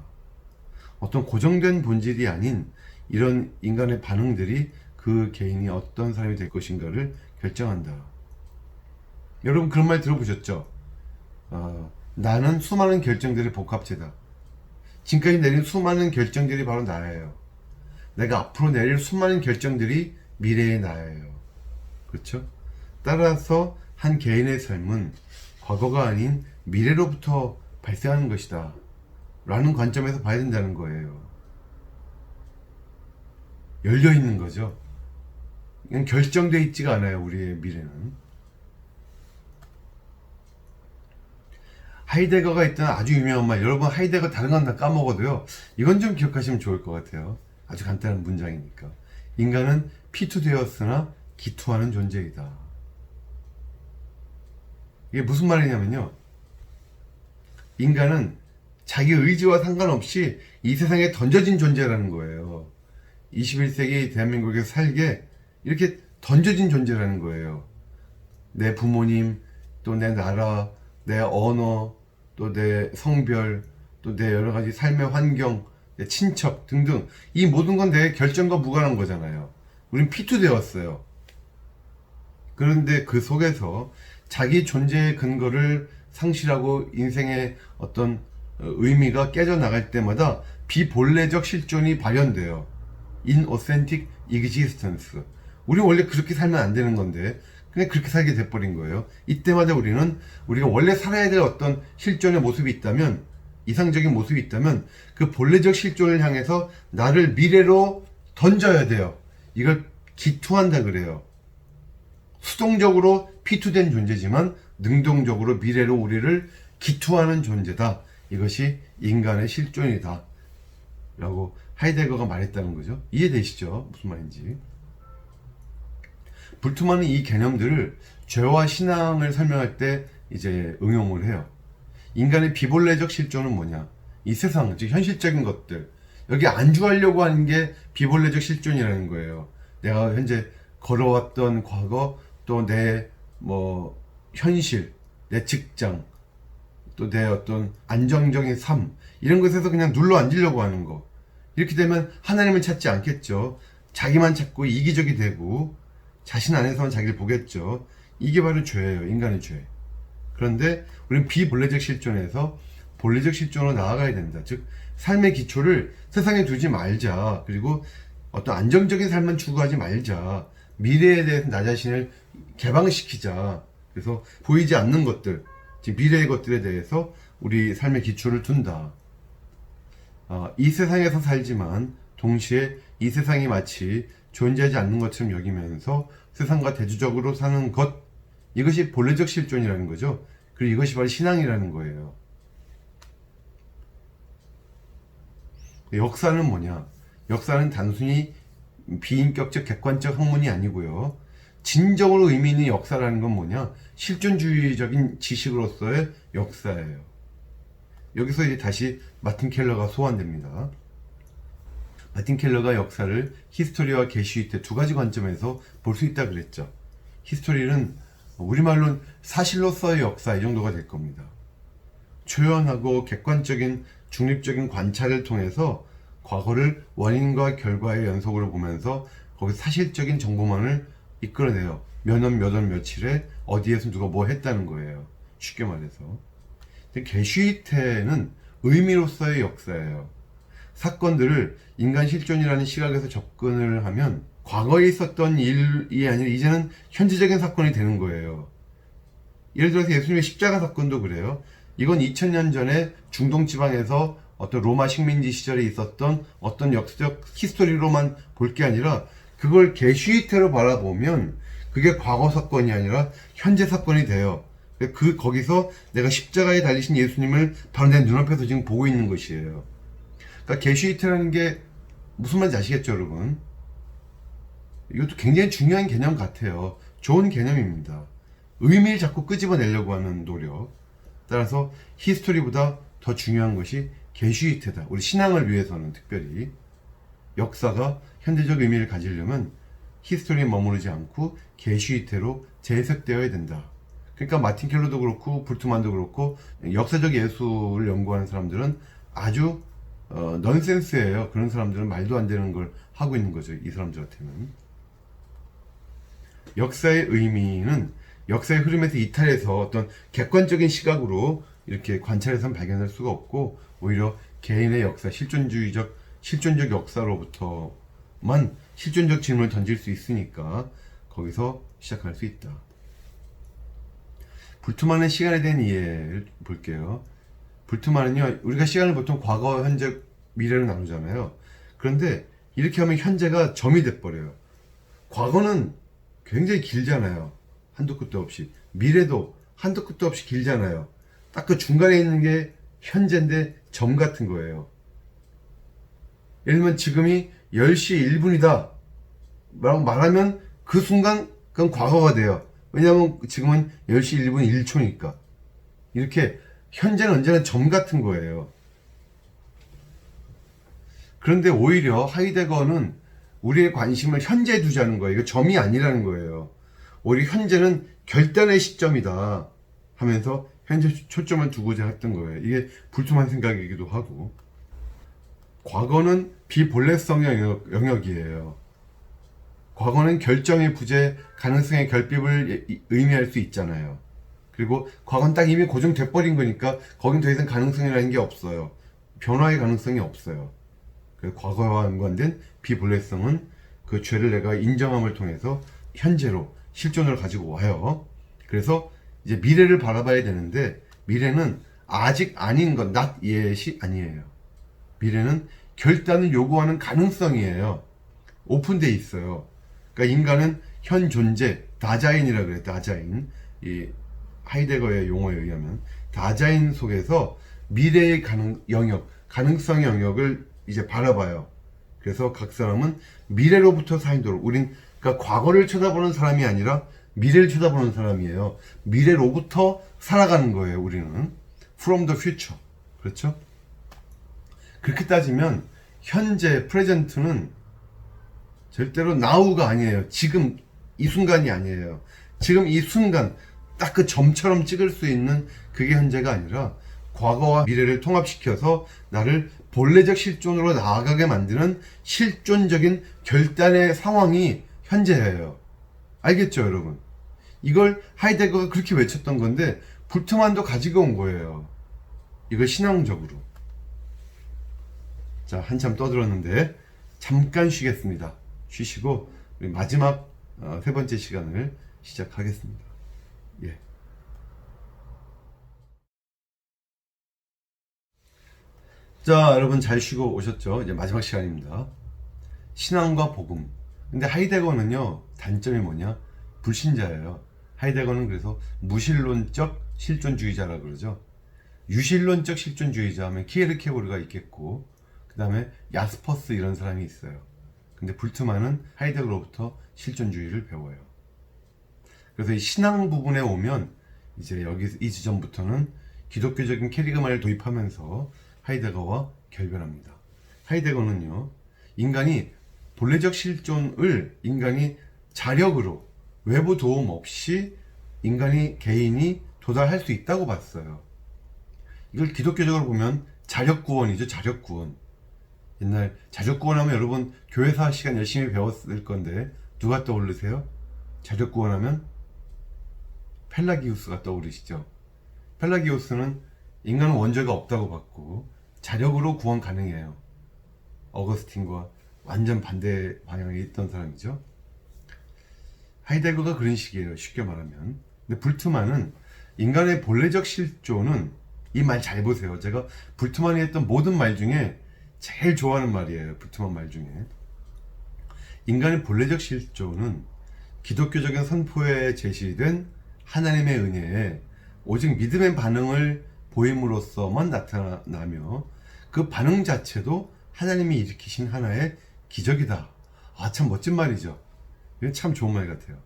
어떤 고정된 본질이 아닌 이런 인간의 반응들이 그 개인이 어떤 사람이 될 것인가를 결정한다. 여러분 그런 말 들어보셨죠? 나는 수많은 결정들의 복합체다. 지금까지 내린 수많은 결정들이 바로 나예요. 내가 앞으로 내릴 수많은 결정들이 미래의 나예요. 그렇죠? 따라서 한 개인의 삶은 과거가 아닌 미래로부터 발생하는 것이다 라는 관점에서 봐야 된다는 거예요. 열려있는 거죠. 그냥 결정되어 있지가 않아요. 우리의 미래는. 하이데거가 있던 아주 유명한 말, 여러분 하이데거 다른 건 다 까먹어도요, 이건 좀 기억하시면 좋을 것 같아요. 아주 간단한 문장이니까. 인간은 피투되었으나 기투하는 존재이다. 이게 무슨 말이냐면요, 인간은 자기 의지와 상관없이 이 세상에 던져진 존재라는 거예요. 21세기 대한민국에서 살게 이렇게 던져진 존재라는 거예요. 내 부모님, 또 내 나라, 내 언어, 또 내 성별, 또 내 여러 가지 삶의 환경, 내 친척 등등, 이 모든 건 내 결정과 무관한 거잖아요. 우린 피투되었어요. 그런데 그 속에서 자기 존재의 근거를 상실하고 인생의 어떤 의미가 깨져나갈 때마다 비본래적 실존이 발현돼요. inauthentic existence. 우리 원래 그렇게 살면 안 되는 건데 그냥 그렇게 살게 돼버린 거예요. 이때마다 우리는 우리가 원래 살아야 될 어떤 실존의 모습이 있다면, 이상적인 모습이 있다면 그 본래적 실존을 향해서 나를 미래로 던져야 돼요. 이걸 기투한다 그래요. 수동적으로 피투된 존재지만 능동적으로 미래로 우리를 기투하는 존재다. 이것이 인간의 실존이다 라고 하이데거가 말했다는 거죠. 이해되시죠? 무슨 말인지. 불트만은 이 개념들을 죄와 신앙을 설명할 때 이제 응용을 해요. 인간의 비본래적 실존은 뭐냐? 이 세상, 즉 현실적인 것들, 여기 안주하려고 하는 게 비본래적 실존이라는 거예요. 내가 현재 걸어왔던 과거, 또 내 현실, 내 직장, 또 내 어떤 안정적인 삶, 이런 것에서 그냥 눌러 앉으려고 하는 거. 이렇게 되면 하나님을 찾지 않겠죠. 자기만 찾고 이기적이 되고 자신 안에서만 자기를 보겠죠. 이게 바로 죄예요. 인간의 죄. 그런데 우리는 비본래적 실존에서 본래적 실존으로 나아가야 된다. 즉 삶의 기초를 세상에 두지 말자. 그리고 어떤 안정적인 삶만 추구하지 말자. 미래에 대해서 나 자신을 개방시키자. 그래서 보이지 않는 것들, 즉 미래의 것들에 대해서 우리 삶의 기초를 둔다. 이 세상에서 살지만 동시에 이 세상이 마치 존재하지 않는 것처럼 여기면서 세상과 대조적으로 사는 것, 이것이 본래적 실존이라는 거죠. 그리고 이것이 바로 신앙이라는 거예요. 역사는 뭐냐? 역사는 단순히 비인격적 객관적 학문이 아니고요. 진정으로 의미 있는 역사라는 건 뭐냐? 실존주의적인 지식으로서의 역사예요. 여기서 이제 다시 마틴 켈러가 소환됩니다. 마틴 켈러가 역사를 히스토리와 게슈이트 두 가지 관점에서 볼 수 있다 그랬죠. 히스토리는 우리말로는 사실로서의 역사, 이 정도가 될 겁니다. 초연하고 객관적인 중립적인 관찰을 통해서 과거를 원인과 결과의 연속으로 보면서 거기서 사실적인 정보만을 이끌어내요. 몇 월 며칠에 어디에서 누가 뭐 했다는 거예요. 쉽게 말해서. 근데 게슈이테는 의미로서의 역사예요. 사건들을 인간 실존이라는 시각에서 접근을 하면 과거에 있었던 일이 아니라 이제는 현재적인 사건이 되는 거예요. 예를 들어서 예수님의 십자가 사건도 그래요. 이건 2000년 전에 중동 지방에서 어떤 로마 식민지 시절에 있었던 어떤 역사적 히스토리로만 볼 게 아니라 그걸 게슈이테로 바라보면 그게 과거 사건이 아니라 현재 사건이 돼요. 거기서 내가 십자가에 달리신 예수님을 바로 내 눈앞에서 지금 보고 있는 것이에요. 그러니까 게슈이테라는 게 무슨 말인지 아시겠죠, 여러분? 이것도 굉장히 중요한 개념 같아요. 좋은 개념입니다. 의미를 자꾸 끄집어내려고 하는 노력. 따라서 히스토리보다 더 중요한 것이 게슈이테다. 우리 신앙을 위해서는 특별히 역사가 현대적 의미를 가지려면 히스토리에 머무르지 않고 게슈이테로 재해석되어야 된다. 그러니까 마틴 켈러도 그렇고 불트만도 그렇고 역사적 예술을 연구하는 사람들은 아주 넌센스예요. 그런 사람들은 말도 안 되는 걸 하고 있는 거죠. 이 사람들한테는. 역사의 의미는 역사의 흐름에서 이탈해서 어떤 객관적인 시각으로 이렇게 관찰해서는 발견할 수가 없고 오히려 개인의 역사, 실존적 역사로부터만 실존적 질문을 던질 수 있으니까 거기서 시작할 수 있다. 불트만의 시간에 대한 이해를 볼게요. 불트만은요, 우리가 시간을 보통 과거, 현재, 미래로 나누잖아요. 그런데 이렇게 하면 현재가 점이 돼버려요. 과거는 굉장히 길잖아요. 한도 끝도 없이. 미래도 한도 끝도 없이 길잖아요. 딱 그 중간에 있는 게 현재인데 점 같은 거예요. 예를 들면 지금이 10시 1분이다 라고 말하면 그 순간 그건 과거가 돼요. 왜냐하면 지금은 10시 1분 1초니까. 이렇게 현재는 언제나 점 같은 거예요. 그런데 오히려 하이데거는 우리의 관심을 현재에 두자는 거예요. 이거 점이 아니라는 거예요. 오히려 현재는 결단의 시점이다 하면서 현재 초점을 두고자 했던 거예요. 이게 불투만 생각이기도 하고. 과거는 비본래성의 영역이에요. 과거는 결정의 부재, 가능성의 결핍을 의미할 수 있잖아요. 그리고 과거는 딱 이미 고정돼 버린 거니까 거긴 더 이상 가능성이라는 게 없어요. 변화의 가능성이 없어요. 그래서 과거와 연관된 비본래성은 그 죄를 내가 인정함을 통해서 현재로 실존을 가지고 와요. 그래서 이제 미래를 바라봐야 되는데 미래는 아직 아닌 것, not yet이 아니에요. 미래는 결단을 요구하는 가능성이에요. 오픈돼 있어요. 그러니까 인간은 현 존재, 다자인이라 그래, 다자인. 이 하이데거의 용어에 의하면 다자인 속에서 미래의 가능성의 영역을 이제 바라봐요. 그래서 각 사람은 미래로부터 사인도록, 그러니까 과거를 쳐다보는 사람이 아니라 미래를 쳐다보는 사람이에요. 미래로부터 살아가는 거예요, 우리는. From the future. 그렇죠? 그렇게 따지면 현재, 프레젠트는 절대로 now가 아니에요. 지금 이 순간이 아니에요. 지금 이 순간 딱 그 점처럼 찍을 수 있는 그게 현재가 아니라 과거와 미래를 통합시켜서 나를 본래적 실존으로 나아가게 만드는 실존적인 결단의 상황이 현재예요. 알겠죠, 여러분? 이걸 하이데거가 그렇게 외쳤던 건데 불트만도 가지고 온 거예요. 이걸 신앙적으로. 자, 한참 떠들었는데 잠깐 쉬겠습니다. 쉬시고 우리 마지막 세 번째 시간을 시작하겠습니다. 예. 자, 여러분 잘 쉬고 오셨죠? 이제 마지막 시간입니다. 신앙과 복음. 근데 하이데거는요, 단점이 뭐냐? 불신자예요. 하이데거는 그래서 무신론적 실존주의자라 그러죠. 유신론적 실존주의자 하면 키에르케고르가 있겠고, 그 다음에 야스퍼스 이런 사람이 있어요. 근데 불트만은 하이데거로부터 실존주의를 배워요. 그래서 이 신앙 부분에 오면 이제 여기 이 지점부터는 기독교적인 캐리그마를 도입하면서 하이데거와 결별합니다. 하이데거는요, 인간이 본래적 실존을 인간이 자력으로 외부 도움 없이 개인이 도달할 수 있다고 봤어요. 이걸 기독교적으로 보면 자력구원이죠. 자력구원. 옛날 자력구원 하면 여러분 교회사 시간 열심히 배웠을 건데 누가 떠오르세요? 자력구원 하면 펠라기우스가 떠오르시죠. 펠라기우스는 인간은 원죄가 없다고 봤고 자력으로 구원 가능해요. 어거스틴과 완전 반대 방향에 있던 사람이죠. 하이데거가 그런 식이에요, 쉽게 말하면. 근데 불트만은 인간의 본래적 실존은, 이 말 잘 보세요. 제가 불트만이 했던 모든 말 중에 제일 좋아하는 말이에요. 불트만 말 중에. 인간의 본래적 실존은 기독교적인 선포에 제시된 하나님의 은혜에 오직 믿음의 반응을 보임으로써만 나타나며 그 반응 자체도 하나님이 일으키신 하나의 기적이다. 아, 참 멋진 말이죠. 이건 참 좋은 말 같아요.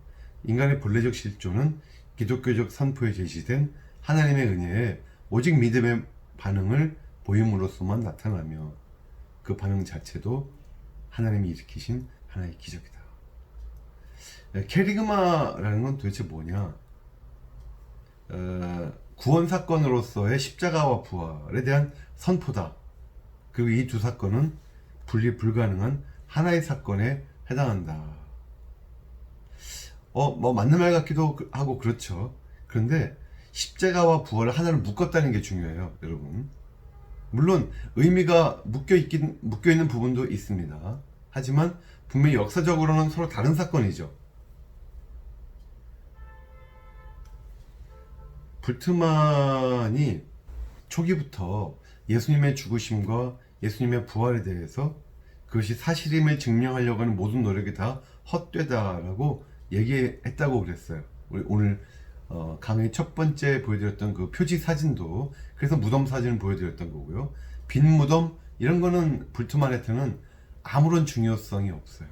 인간의 본래적 실존은 기독교적 선포에 제시된 하나님의 은혜에 오직 믿음의 반응을 보임으로써만 나타나며 그 반응 자체도 하나님이 일으키신 하나의 기적이다. 캐리그마라는 건 도대체 뭐냐? 구원 사건으로서의 십자가와 부활에 대한 선포다. 그리고 이 두 사건은 분리 불가능한 하나의 사건에 해당한다. 뭐 맞는 말 같기도 하고 그렇죠. 그런데 십자가와 부활을 하나로 묶었다는 게 중요해요, 여러분. 물론 의미가 묶여 있는 부분도 있습니다. 하지만 분명히 역사적으로는 서로 다른 사건이죠. 불트만이 초기부터 예수님의 죽으심과 예수님의 부활에 대해서 그것이 사실임을 증명하려고 하는 모든 노력이 다 헛되다라고 얘기했다고 그랬어요. 우리 오늘 강의 첫 번째 보여드렸던 그 표지 사진도 그래서 무덤 사진을 보여드렸던 거고요. 빈 무덤 이런 거는 불트만한테는 아무런 중요성이 없어요.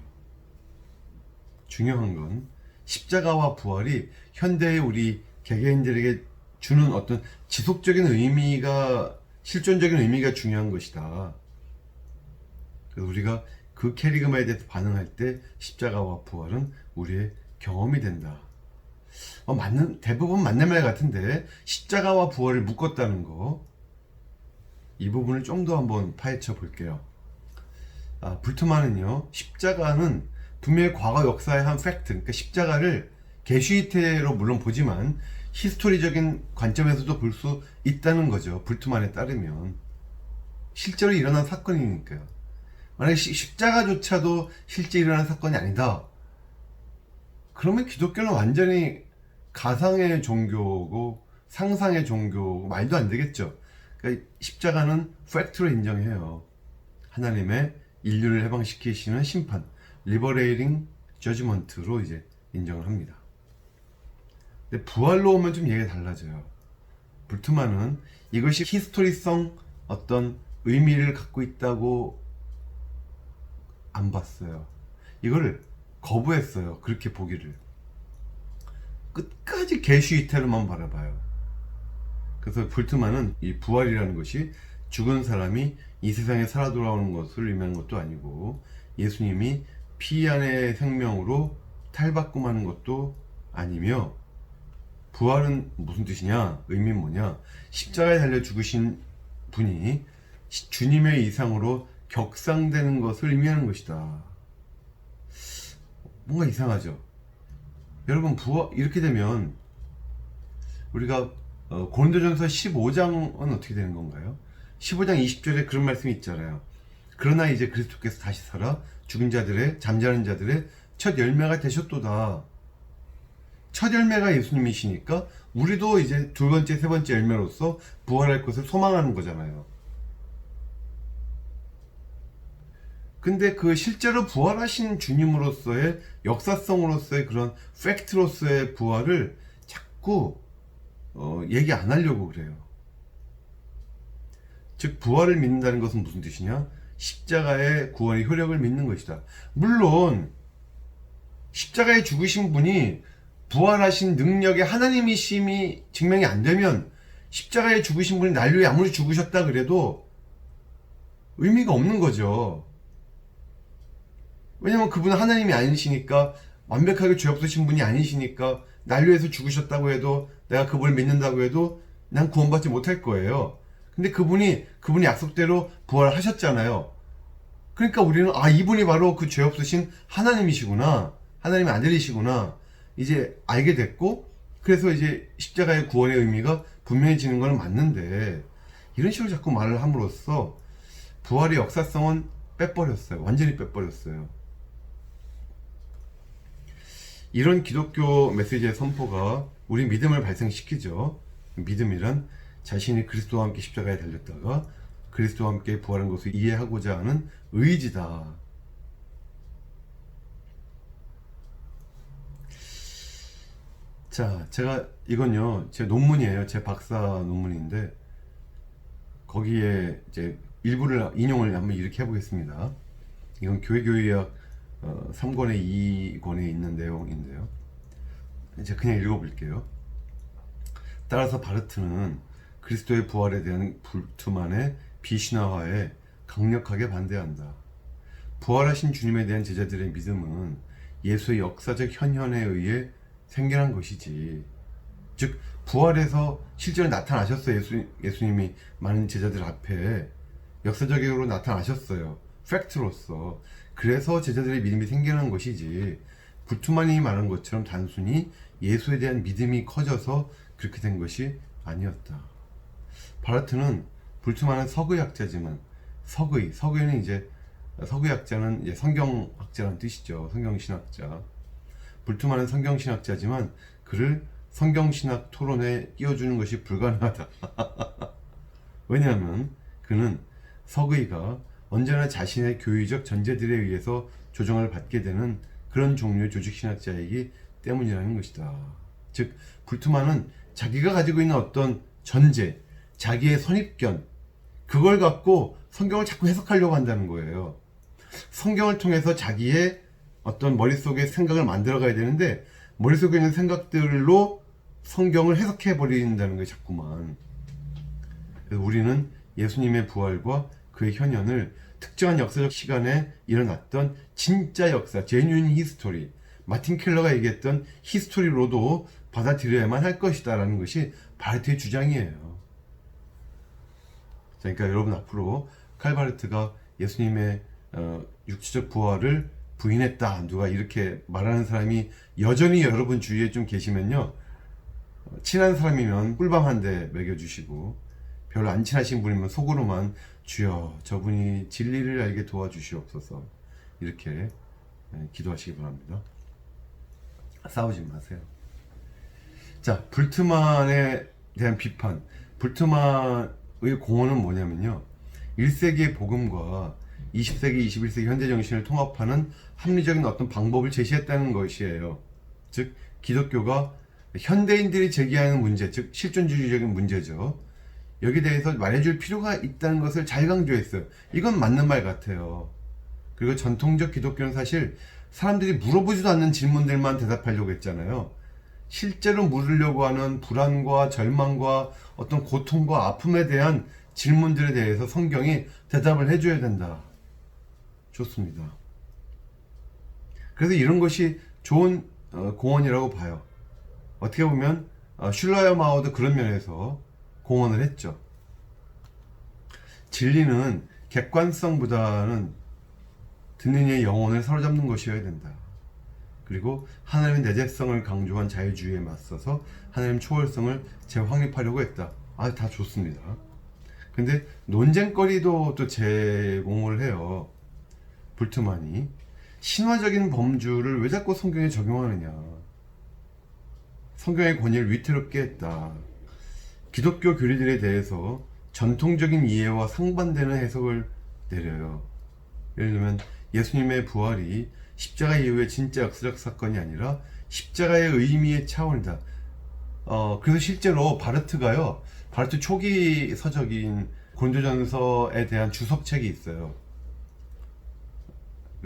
중요한 건 십자가와 부활이 현대의 우리 개개인들에게 주는 어떤 지속적인 의미가, 실존적인 의미가 중요한 것이다. 그래서 우리가 그 캐리그마에 대해서 반응할 때 십자가와 부활은 우리의 경험이 된다. 대부분 맞는 말 같은데 십자가와 부활을 묶었다는 거, 이 부분을 좀 더 한번 파헤쳐 볼게요. 불트만은요, 십자가는 분명히 과거 역사의 한 팩트, 그러니까 십자가를 게슈히테로 물론 보지만 히스토리적인 관점에서도 볼 수 있다는 거죠. 불트만에 따르면 실제로 일어난 사건이니까요. 만약에 십자가조차도 실제 일어난 사건이 아니다, 그러면 기독교는 완전히 가상의 종교고 상상의 종교고 말도 안 되겠죠. 그러니까 십자가는 팩트로 인정해요. 하나님의 인류를 해방시키시는 심판, 리버레이팅 저지먼트로 이제 인정을 합니다. 근데 부활로 오면 좀 얘기가 달라져요. 불트만은 이것이 히스토리성 어떤 의미를 갖고 있다고 안 봤어요. 이거를 거부했어요. 그렇게 보기를. 끝까지 개슈이테로만 바라봐요. 그래서 불트만은 이 부활이라는 것이 죽은 사람이 이 세상에 살아 돌아오는 것을 의미하는 것도 아니고, 예수님이 피 안의 생명으로 탈바꿈하는 것도 아니며, 부활은 무슨 뜻이냐, 의미는 뭐냐, 십자가에 달려 죽으신 분이 주님의 이상으로 격상되는 것을 의미하는 것이다. 뭔가 이상하죠. 여러분, 부활 이렇게 되면 우리가 고린도전서 15장은 어떻게 되는 건가요? 15장 20절에 그런 말씀이 있잖아요. 그러나 이제 그리스도께서 다시 살아 죽은 자들의, 잠자는 자들의 첫 열매가 되셨도다. 첫 열매가 예수님이시니까 우리도 이제 두 번째, 세 번째 열매로서 부활할 것을 소망하는 거잖아요. 근데 그 실제로 부활하신 주님으로서의 역사성으로서의 그런 팩트로서의 부활을 자꾸 얘기 안 하려고 그래요. 즉, 부활을 믿는다는 것은 무슨 뜻이냐? 십자가의 구원의 효력을 믿는 것이다. 물론 십자가에 죽으신 분이 부활하신 능력의 하나님이심이 증명이 안 되면, 십자가에 죽으신 분이 난류에 아무리 죽으셨다 그래도 의미가 없는 거죠. 왜냐면 그분은 하나님이 아니시니까, 완벽하게 죄 없으신 분이 아니시니까, 난류에서 죽으셨다고 해도, 내가 그분을 믿는다고 해도 난 구원받지 못할 거예요. 근데 그분이 약속대로 부활하셨잖아요. 그러니까 우리는 이분이 바로 그 죄 없으신 하나님이시구나, 하나님의 아들이시구나, 이제 알게 됐고, 그래서 이제 십자가의 구원의 의미가 분명해지는 건 맞는데, 이런 식으로 자꾸 말을 함으로써 부활의 역사성은 빼버렸어요. 완전히 빼버렸어요. 이런 기독교 메시지의 선포가 우리 믿음을 발생시키죠. 믿음이란 자신이 그리스도와 함께 십자가에 달렸다가 그리스도와 함께 부활한 것을 이해하고자 하는 의지다. 자, 제가 이건요, 제 논문이에요. 제 박사 논문인데, 거기에 이제 일부를 인용을 한번 이렇게 해보겠습니다. 이건 교회교의학 3권의 2권에 있는 내용인데요. 이제 그냥 읽어볼게요. 따라서 바르트는 그리스도의 부활에 대한 불트만의 비신화화에 강력하게 반대한다. 부활하신 주님에 대한 제자들의 믿음은 예수의 역사적 현현에 의해 생겨난 것이지. 즉, 부활해서 실제로 나타나셨어요. 예수님이 많은 제자들 앞에 역사적으로 나타나셨어요. 팩트로서. 그래서 제자들의 믿음이 생겨난 것이지, 불트만이 말한 것처럼 단순히 예수에 대한 믿음이 커져서 그렇게 된 것이 아니었다. 바르트는, 불트만은 서구학자지만, 서구에는 이제, 서구학자는 이제 성경학자라는 뜻이죠. 성경신학자. 불트만은 성경신학자지만 그를 성경신학 토론에 끼워주는 것이 불가능하다. 왜냐하면 그는 서구이가 언제나 자신의 교의적 전제들에 의해서 조정을 받게 되는 그런 종류의 조직신학자이기 때문이라는 것이다. 즉, 불트만은 자기가 가지고 있는 어떤 전제, 자기의 선입견, 그걸 갖고 성경을 자꾸 해석하려고 한다는 거예요. 성경을 통해서 자기의 어떤 머릿속에 생각을 만들어 가야 되는데, 머릿속에 있는 생각들로 성경을 해석해 버린다는 거예요, 자꾸만. 그래서 우리는 예수님의 부활과 그의 현현을 특정한 역사적 시간에 일어났던 진짜 역사, genuine history, 마틴 켈러가 얘기했던 히스토리로도 받아들여야만 할 것이다 라는 것이 바르트의 주장이에요. 그러니까 여러분, 앞으로 칼바르트가 예수님의 육체적 부활을 부인했다, 누가 이렇게 말하는 사람이 여전히 여러분 주위에 좀 계시면요, 친한 사람이면 꿀밤 한 대 먹여주시고, 별로 안 친하신 분이면 속으로만 주여 저분이 진리를 알게 도와주시옵소서, 이렇게 기도하시기 바랍니다. 싸우지 마세요. 자, 불트만에 대한 비판. 불트만의 공헌은 뭐냐면요, 1세기의 복음과 20세기, 21세기 현대 정신을 통합하는 합리적인 어떤 방법을 제시했다는 것이에요. 즉 기독교가 현대인들이 제기하는 문제, 즉 실존주의적인 문제죠. 여기에 대해서 말해줄 필요가 있다는 것을 잘 강조했어요. 이건 맞는 말 같아요. 그리고 전통적 기독교는 사실 사람들이 물어보지도 않는 질문들만 대답하려고 했잖아요. 실제로 물으려고 하는 불안과 절망과 어떤 고통과 아픔에 대한 질문들에 대해서 성경이 대답을 해줘야 된다. 좋습니다. 그래서 이런 것이 좋은 공헌이라고 봐요. 어떻게 보면 슐라이어 마오도 그런 면에서 공헌을 했죠. 진리는 객관성보다는 듣는 이의 영혼을 사로잡는 것이어야 된다. 그리고 하나님의 내재성을 강조한 자유주의에 맞서서 하나님 초월성을 재확립하려고 했다. 다 좋습니다. 근데 논쟁거리도 또 제공을 해요. 불트만이 신화적인 범주를 왜 자꾸 성경에 적용하느냐. 성경의 권위를 위태롭게 했다. 기독교 교리들에 대해서 전통적인 이해와 상반되는 해석을 내려요. 예를 들면 예수님의 부활이 십자가 이후의 진짜 역사적 사건이 아니라 십자가의 의미의 차원이다. 그래서 실제로 바르트가요, 바르트 초기 서적인 고린도전서에 대한 주석책이 있어요.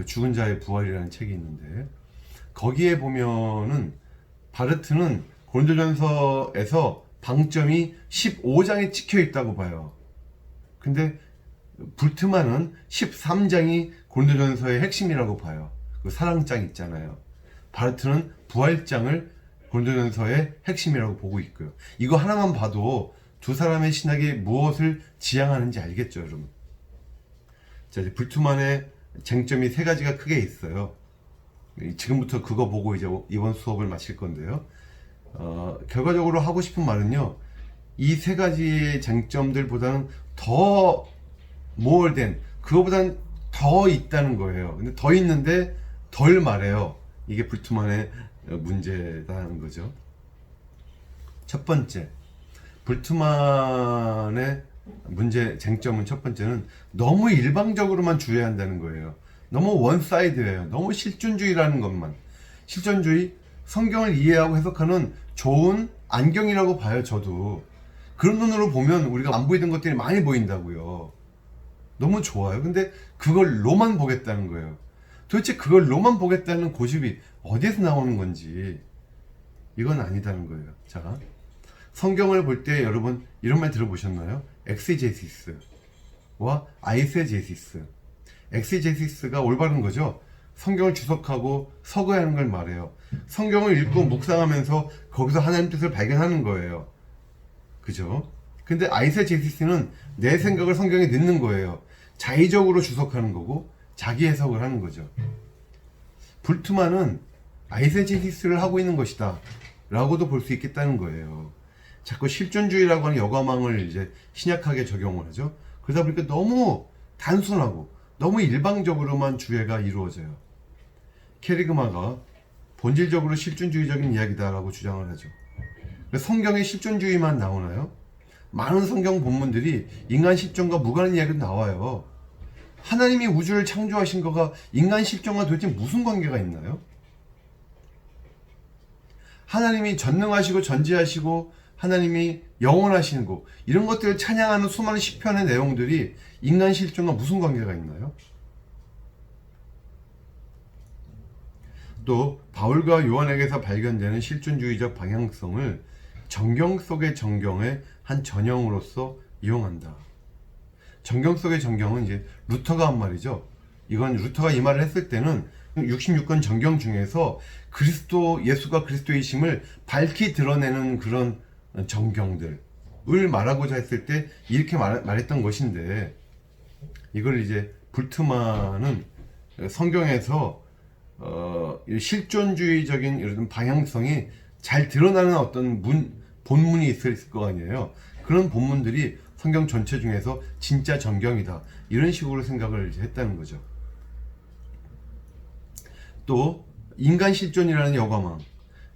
죽은 자의 부활이라는 책이 있는데, 거기에 보면은 바르트는 고린도전서에서 방점이 15장에 찍혀 있다고 봐요. 근데 불트만은 13장이 고린도전서의 핵심이라고 봐요. 그 사랑장 있잖아요. 바르트는 부활장을 고린도전서의 핵심이라고 보고 있고요. 이거 하나만 봐도 두 사람의 신학이 무엇을 지향하는지 알겠죠, 여러분? 자, 이제 불트만의 쟁점이 세 가지가 크게 있어요. 지금부터 그거 보고 이제 이번 수업을 마칠 건데요. 결과적으로 하고 싶은 말은요, 이 세 가지의 쟁점들보다는 더 모얼된, 그거보다는 더 있다는 거예요. 근데 더 있는데 덜 말해요. 이게 불트만의 문제다는 거죠. 첫 번째, 불트만의 문제, 쟁점은 첫 번째는 너무 일방적으로만 주의한다는 거예요. 너무 원사이드예요. 너무 실존주의라는 것만. 실존주의, 성경을 이해하고 해석하는 좋은 안경이라고 봐요, 저도. 그런 눈으로 보면 우리가 안 보이던 것들이 많이 보인다고요. 너무 좋아요. 근데 그걸로만 보겠다는 거예요. 도대체 그걸로만 보겠다는 고집이 어디에서 나오는 건지, 이건 아니다는 거예요. 자, 성경을 볼 때 여러분 이런 말 들어보셨나요? 엑시제시스와 아이세제시스. 엑시제시스가 올바른 거죠. 성경을 주석하고 서거하는 걸 말해요. 성경을 읽고 묵상하면서 거기서 하나님 뜻을 발견하는 거예요. 그죠? 근데 아이세제시스는 내 생각을 성경에 넣는 거예요. 자의적으로 주석하는 거고 자기 해석을 하는 거죠. 불트만은 아이세제시스를 하고 있는 것이다 라고도 볼 수 있겠다는 거예요. 자꾸 실존주의라고 하는 여과망을 이제 신약하게 적용을 하죠. 그러다 보니까 너무 단순하고 너무 일방적으로만 주해가 이루어져요. 캐리그마가 본질적으로 실존주의적인 이야기다라고 주장을 하죠. 성경에 실존주의만 나오나요? 많은 성경 본문들이 인간 실존과 무관한 이야기도 나와요. 하나님이 우주를 창조하신 거가 인간 실존과 도대체 무슨 관계가 있나요? 하나님이 전능하시고 전지하시고 하나님이 영원하시는 거, 이런 것들을 찬양하는 수많은 시편의 내용들이 인간 실존과 무슨 관계가 있나요? 또 바울과 요한에게서 발견되는 실존주의적 방향성을 정경 속의 정경의 한 전형으로서 이용한다. 정경 속의 정경은 이제 루터가 한 말이죠. 이건 루터가 이 말을 했을 때는 66권 정경 중에서 그리스도, 예수가 그리스도이심을 밝히 드러내는 그런 정경들을 말하고자 했을 때 이렇게 말했던 것인데, 이걸 이제 불트만은 성경에서 실존주의적인 이런 방향성이 잘 드러나는 어떤 본문이 있을 거 아니에요. 그런 본문들이 성경 전체 중에서 진짜 정경이다, 이런 식으로 생각을 이제 했다는 거죠. 또 인간 실존이라는 여과망,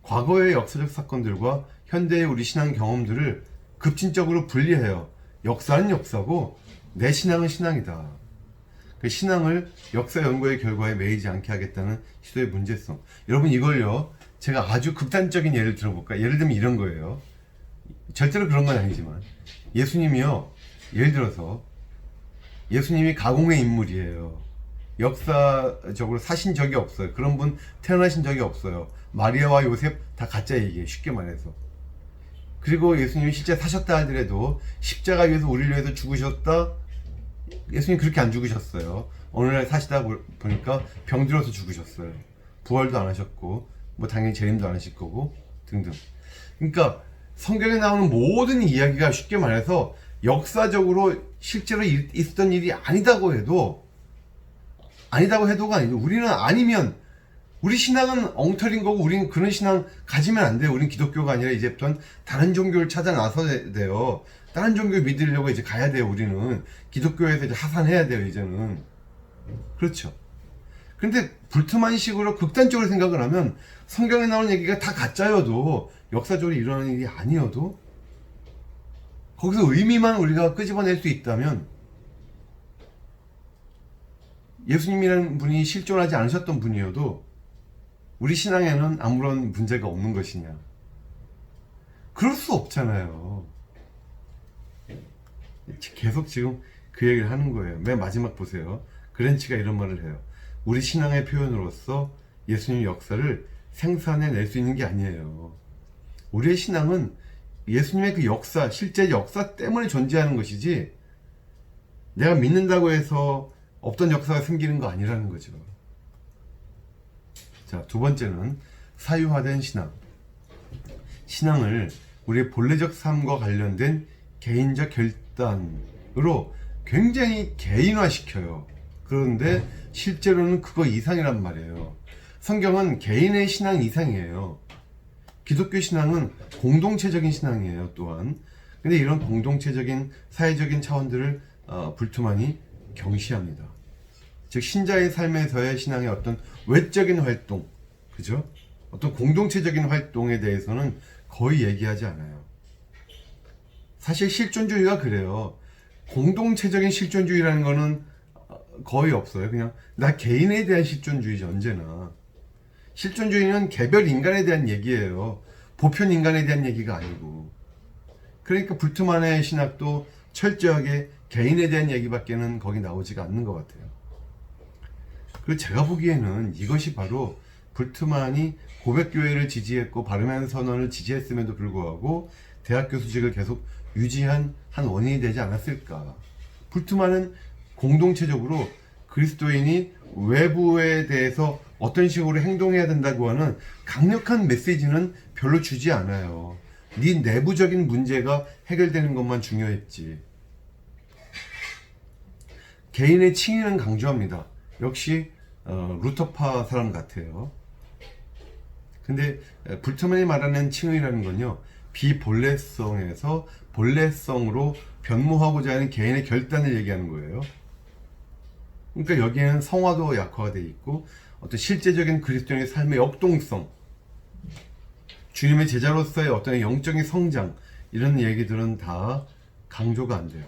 과거의 역사적 사건들과 현대의 우리 신앙 경험들을 급진적으로 분리해요. 역사는 역사고 내 신앙은 신앙이다. 그 신앙을 역사 연구의 결과에 매이지 않게 하겠다는 시도의 문제성. 여러분 이걸요, 제가 아주 극단적인 예를 들어볼까요? 예를 들면 이런 거예요. 절대로 그런 건 아니지만 예수님이요, 예를 들어서 예수님이 가공의 인물이에요. 역사적으로 사신 적이 없어요. 그런 분 태어나신 적이 없어요. 마리아와 요셉 다 가짜 얘기예요, 쉽게 말해서. 그리고 예수님이 실제 사셨다 하더라도 십자가 위에서 우리를 위해서 죽으셨다, 예수님 그렇게 안 죽으셨어요. 어느 날 사시다 보니까 병들어서 죽으셨어요. 부활도 안 하셨고, 뭐 당연히 재림도 안 하실 거고 등등. 그러니까 성경에 나오는 모든 이야기가 쉽게 말해서 역사적으로 실제로 있었던 일이 아니다고 해도가 아니고, 우리는 아니면 우리 신앙은 엉터리인 거고, 우리는 그런 신앙 가지면 안 돼요. 우리는 기독교가 아니라 이제부터는 다른 종교를 찾아 나서야 돼요. 다른 종교 믿으려고 이제 가야 돼요. 우리는 기독교에서 이제 하산해야 돼요, 이제는. 그렇죠. 근데 불트만식으로 극단적으로 생각을 하면 성경에 나오는 얘기가 다 가짜여도, 역사적으로 일어나는 일이 아니어도 거기서 의미만 우리가 끄집어낼 수 있다면, 예수님이라는 분이 실존하지 않으셨던 분이어도 우리 신앙에는 아무런 문제가 없는 것이냐? 그럴 수 없잖아요. 계속 지금 그 얘기를 하는 거예요. 맨 마지막 보세요. 그랜치가 이런 말을 해요. 우리 신앙의 표현으로서 예수님 역사를 생산해낼 수 있는 게 아니에요. 우리의 신앙은 예수님의 그 역사, 실제 역사 때문에 존재하는 것이지, 내가 믿는다고 해서 없던 역사가 생기는 거 아니라는 거죠. 자, 두 번째는 사유화된 신앙. 신앙을 우리의 본래적 삶과 관련된 개인적 결단으로 굉장히 개인화시켜요. 그런데 실제로는 그거 이상이란 말이에요. 성경은 개인의 신앙 이상이에요. 기독교 신앙은 공동체적인 신앙이에요, 또한. 근데 이런 공동체적인 사회적인 차원들을 불투만이 경시합니다. 즉, 신자의 삶에서의 신앙의 어떤 외적인 활동, 그죠? 어떤 공동체적인 활동에 대해서는 거의 얘기하지 않아요. 사실 실존주의가 그래요. 공동체적인 실존주의라는 거는 거의 없어요. 그냥 나 개인에 대한 실존주의지, 언제나. 실존주의는 개별 인간에 대한 얘기예요. 보편 인간에 대한 얘기가 아니고. 그러니까 불트만의 신학도 철저하게 개인에 대한 얘기밖에는 거기 나오지가 않는 것 같아요. 그리고 제가 보기에는 이것이 바로 불트만이 고백교회를 지지했고 바르면 선언을 지지했음에도 불구하고 대학 교수직을 계속 유지한 한 원인이 되지 않았을까. 불트만은 공동체적으로 그리스도인이 외부에 대해서 어떤 식으로 행동해야 된다고 하는 강력한 메시지는 별로 주지 않아요. 네 내부적인 문제가 해결되는 것만 중요했지. 개인의 칭의는 강조합니다. 역시 루터파 사람 같아요. 근데 불트만이 말하는 칭의라는 건요, 비본래성에서 본래성으로 변모하고자 하는 개인의 결단을 얘기하는 거예요. 그러니까 여기에는 성화도 약화가 되어 있고, 어떤 실제적인 그리스도인의 삶의 역동성, 주님의 제자로서의 어떤 영적인 성장, 이런 얘기들은 다 강조가 안 돼요.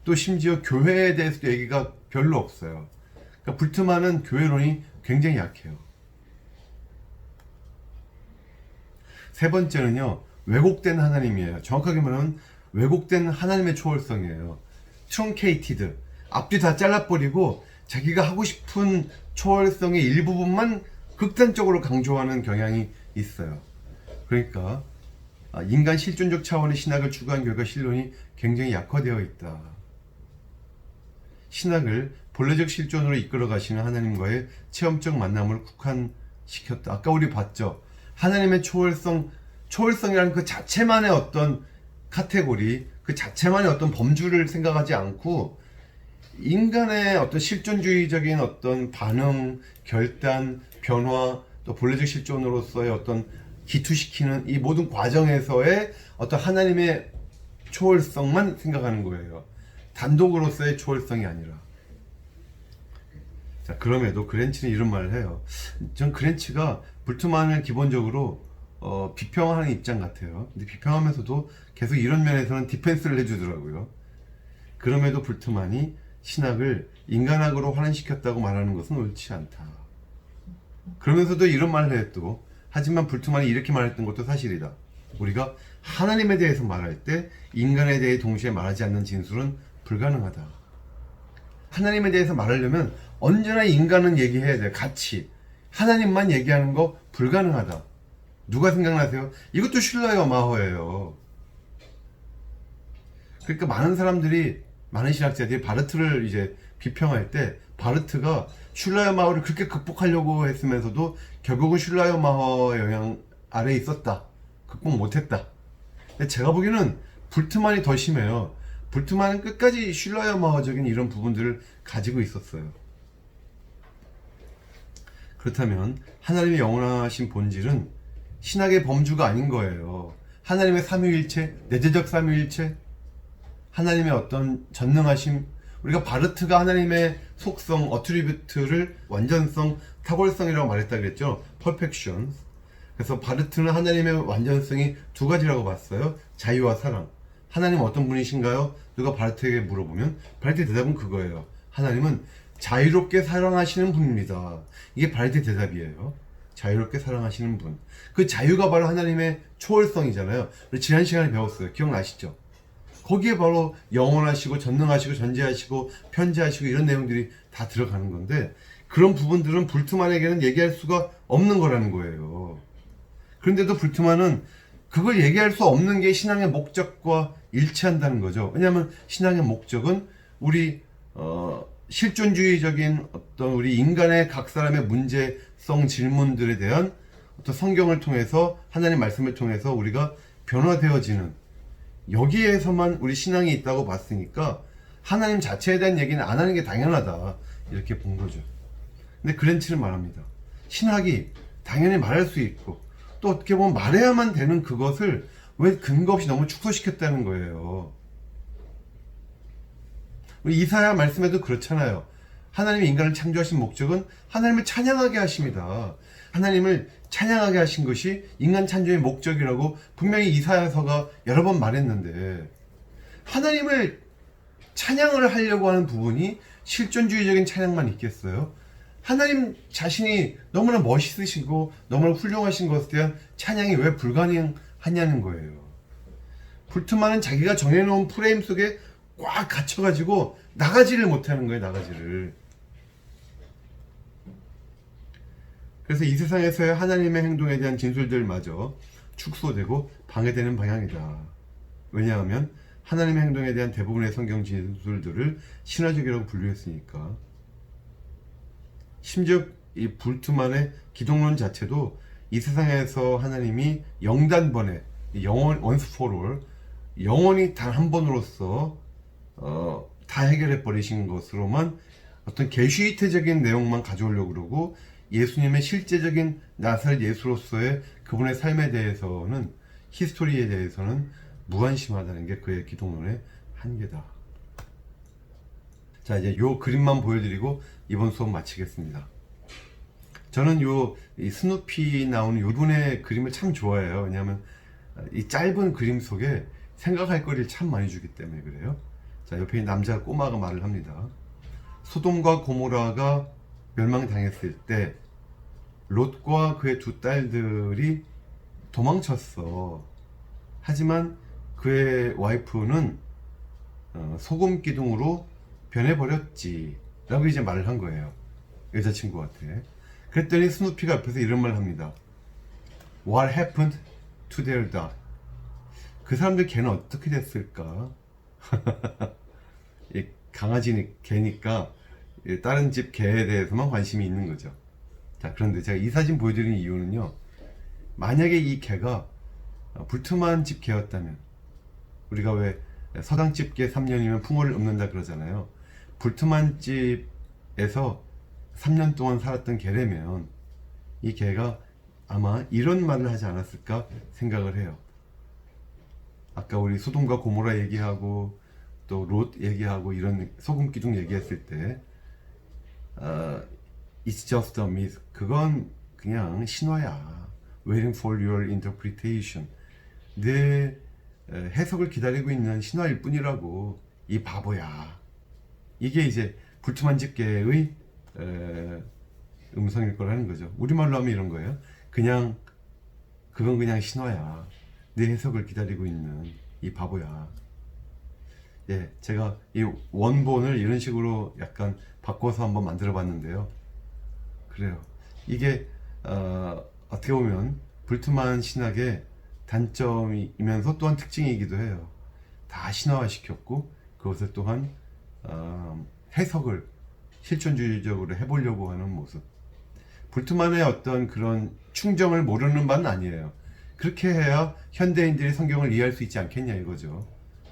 또 심지어 교회에 대해서도 얘기가 별로 없어요. 그러니까 불트만은 교회론이 굉장히 약해요. 세 번째는요, 왜곡된 하나님이에요. 정확하게 말하면 왜곡된 하나님의 초월성이에요. 트렁케이티드, 앞뒤 다 잘라버리고 자기가 하고 싶은 초월성의 일부분만 극단적으로 강조하는 경향이 있어요. 그러니까 인간 실존적 차원의 신학을 추구한 결과 신론이 굉장히 약화되어 있다. 신학을 본래적 실존으로 이끌어 가시는 하나님과의 체험적 만남을 국한시켰다. 아까 우리 봤죠? 하나님의 초월성이라는 그 자체만의 어떤 카테고리, 그 자체만의 어떤 범주를 생각하지 않고 인간의 어떤 실존주의적인 어떤 반응, 결단, 변화, 또 본래적 실존으로서의 어떤 기투시키는 이 모든 과정에서의 어떤 하나님의 초월성만 생각하는 거예요. 단독으로서의 초월성이 아니라. 자, 그럼에도 그랜치는 이런 말을 해요. 전 그랜치가 불트만을 기본적으로 비평하는 입장 같아요. 근데 비평하면서도 계속 이런 면에서는 디펜스를 해주더라고요. 그럼에도 불트만이 신학을 인간학으로 환원시켰다고 말하는 것은 옳지 않다. 그러면서도 이런 말을 해요 또. 하지만 불트만이 이렇게 말했던 것도 사실이다. 우리가 하나님에 대해서 말할 때 인간에 대해 동시에 말하지 않는 진술은 불가능하다. 하나님에 대해서 말하려면 언제나 인간은 얘기해야 돼. 같이. 하나님만 얘기하는 거 불가능하다. 누가 생각나세요? 이것도 슐러의 마허예요. 그러니까 많은 사람들이, 많은 신학자들이 바르트를 이제 비평할 때 바르트가 슐러의 마허를 그렇게 극복하려고 했으면서도 결국은 슐러의 마허의 영향 아래에 있었다. 극복 못했다. 근데 제가 보기에는 불트만이 더 심해요. 불트만은 끝까지 슐러의 마허적인 이런 부분들을 가지고 있었어요. 그렇다면 하나님의 영원하신 본질은 신학의 범주가 아닌 거예요. 하나님의 삼위일체, 내재적 삼위일체, 하나님의 어떤 전능하심, 우리가 바르트가 하나님의 속성, 어트리뷰트를 완전성, 탁월성이라고 말했다 그랬죠. perfection. 그래서 바르트는 하나님의 완전성이 두 가지라고 봤어요. 자유와 사랑. 하나님은 어떤 분이신가요? 누가 바르트에게 물어보면 바르트의 대답은 그거예요. 하나님은 자유롭게 사랑하시는 분입니다. 이게 바르트의 대답이에요. 자유롭게 사랑하시는 분. 그 자유가 바로 하나님의 초월성이잖아요. 우리 지난 시간에 배웠어요. 기억나시죠? 거기에 바로 영원하시고 전능하시고 전지하시고 편지하시고 이런 내용들이 다 들어가는 건데, 그런 부분들은 불트만에게는 얘기할 수가 없는 거라는 거예요. 그런데도 불트만은 그걸 얘기할 수 없는 게 신앙의 목적과 일치한다는 거죠. 왜냐하면 신앙의 목적은 우리 실존주의적인 어떤 우리 인간의 각 사람의 문제성 질문들에 대한 어떤 성경을 통해서, 하나님 말씀을 통해서 우리가 변화되어지는, 여기에서만 우리 신앙이 있다고 봤으니까 하나님 자체에 대한 얘기는 안 하는 게 당연하다, 이렇게 본 거죠. 근데 그랜치는 말합니다. 신학이 당연히 말할 수 있고 또 어떻게 보면 말해야만 되는 그것을 왜 근거 없이 너무 축소시켰다는 거예요. 우리 이사야 말씀에도 그렇잖아요. 하나님이 인간을 창조하신 목적은 하나님을 찬양하게 하십니다. 하나님을 찬양하게 하신 것이 인간 창조의 목적이라고 분명히 이사야서가 여러 번 말했는데, 하나님을 찬양을 하려고 하는 부분이 실존주의적인 찬양만 있겠어요? 하나님 자신이 너무나 멋있으시고 너무나 훌륭하신 것에 대한 찬양이 왜 불가능하냐는 거예요. 불트만은 자기가 정해놓은 프레임 속에 꽉 갇혀가지고 나가지를 못하는 거예요. 나가지를. 그래서 이 세상에서의 하나님의 행동에 대한 진술들마저 축소되고 방해되는 방향이다. 왜냐하면 하나님의 행동에 대한 대부분의 성경 진술들을 신화적이라고 분류했으니까. 심지어 이 불트만의 기독론 자체도 이 세상에서 하나님이 영단번에, 영원, once for all, 영원히 단 한 번으로서 다 해결해 버리신 것으로만 어떤 계시이태적인 내용만 가져오려고 그러고, 예수님의 실제적인 나사렛 예수로서의 그분의 삶에 대해서는, 히스토리에 대해서는 무관심하다는 게 그의 기독론의 한계다. 자, 이제 요 그림만 보여드리고 이번 수업 마치겠습니다. 저는 이 스누피 나오는 요 분의 그림을 참 좋아해요. 왜냐하면 이 짧은 그림 속에 생각할 거리를 참 많이 주기 때문에 그래요. 자, 옆에 남자 꼬마가 말을 합니다. 소돔과 고모라가 멸망당했을 때 롯과 그의 두 딸들이 도망쳤어. 하지만 그의 와이프는 소금 기둥으로 변해버렸지 라고 이제 말을 한 거예요. 여자친구한테. 그랬더니 스누피가 옆에서 이런 말을 합니다. What happened to their dog? 그 사람들 개는 어떻게 됐을까? 이 강아지 개니까 다른 집 개에 대해서만 관심이 있는 거죠. 자, 그런데 제가 이 사진 보여드리는 이유는요, 만약에 이 개가 불트만 집 개였다면, 우리가 왜 서당집 개 3년이면 풍어를 읊는다 그러잖아요. 불트만 집에서 3년 동안 살았던 개라면 이 개가 아마 이런 말을 하지 않았을까 생각을 해요. 아까 우리 소돔과 고모라 얘기하고 또 롯 얘기하고 이런 소금 기둥 얘기했을 때 It's just a myth. 그건 그냥 신화야. Waiting for your interpretation. 내 해석을 기다리고 있는 신화일 뿐이라고. 이 바보야. 이게 이제 불트만 집계의 음성일 거라는 거죠. 우리말로 하면 이런 거예요. 그냥 그건 그냥 신화야. 네 해석을 기다리고 있는 이 바보야. 예, 제가 이 원본을 이런 식으로 약간 바꿔서 한번 만들어 봤는데요. 그래요. 이게 어떻게 보면 불트만 신학의 단점이면서 또한 특징이기도 해요. 다 신화화 시켰고 그것을 또한 해석을 실존주의적으로 해보려고 하는 모습. 불트만의 어떤 그런 충정을 모르는 바는 아니에요. 그렇게 해야 현대인들이 성경을 이해할 수 있지 않겠냐 이거죠.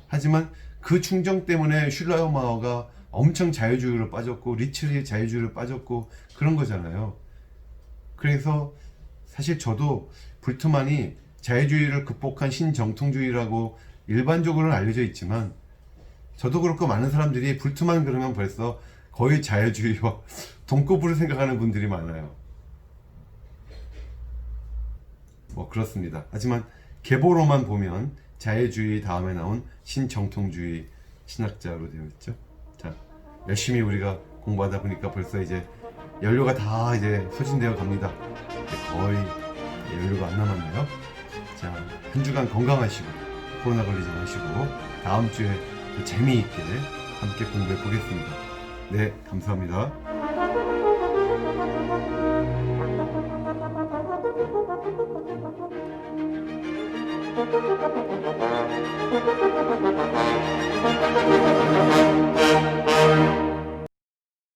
하지만 그 충정 때문에 슐라이어마어가 엄청 자유주의로 빠졌고 리츠리 자유주의로 빠졌고 그런 거잖아요. 그래서 사실 저도 불트만이 자유주의를 극복한 신정통주의라고 일반적으로는 알려져 있지만 저도 그렇고 많은 사람들이 불트만 그러면 벌써 거의 자유주의와 동급으로 생각하는 분들이 많아요. 뭐 그렇습니다. 하지만 계보로만 보면 자유주의 다음에 나온 신정통주의 신학자로 되어 있죠. 자, 열심히 우리가 공부하다 보니까 벌써 이제 연료가 다 이제 소진되어 갑니다. 거의 연료가 안 남았네요. 자, 한 주간 건강하시고 코로나 걸리지 마시고 다음 주에 또 재미있게 함께 공부해 보겠습니다. 네, 감사합니다.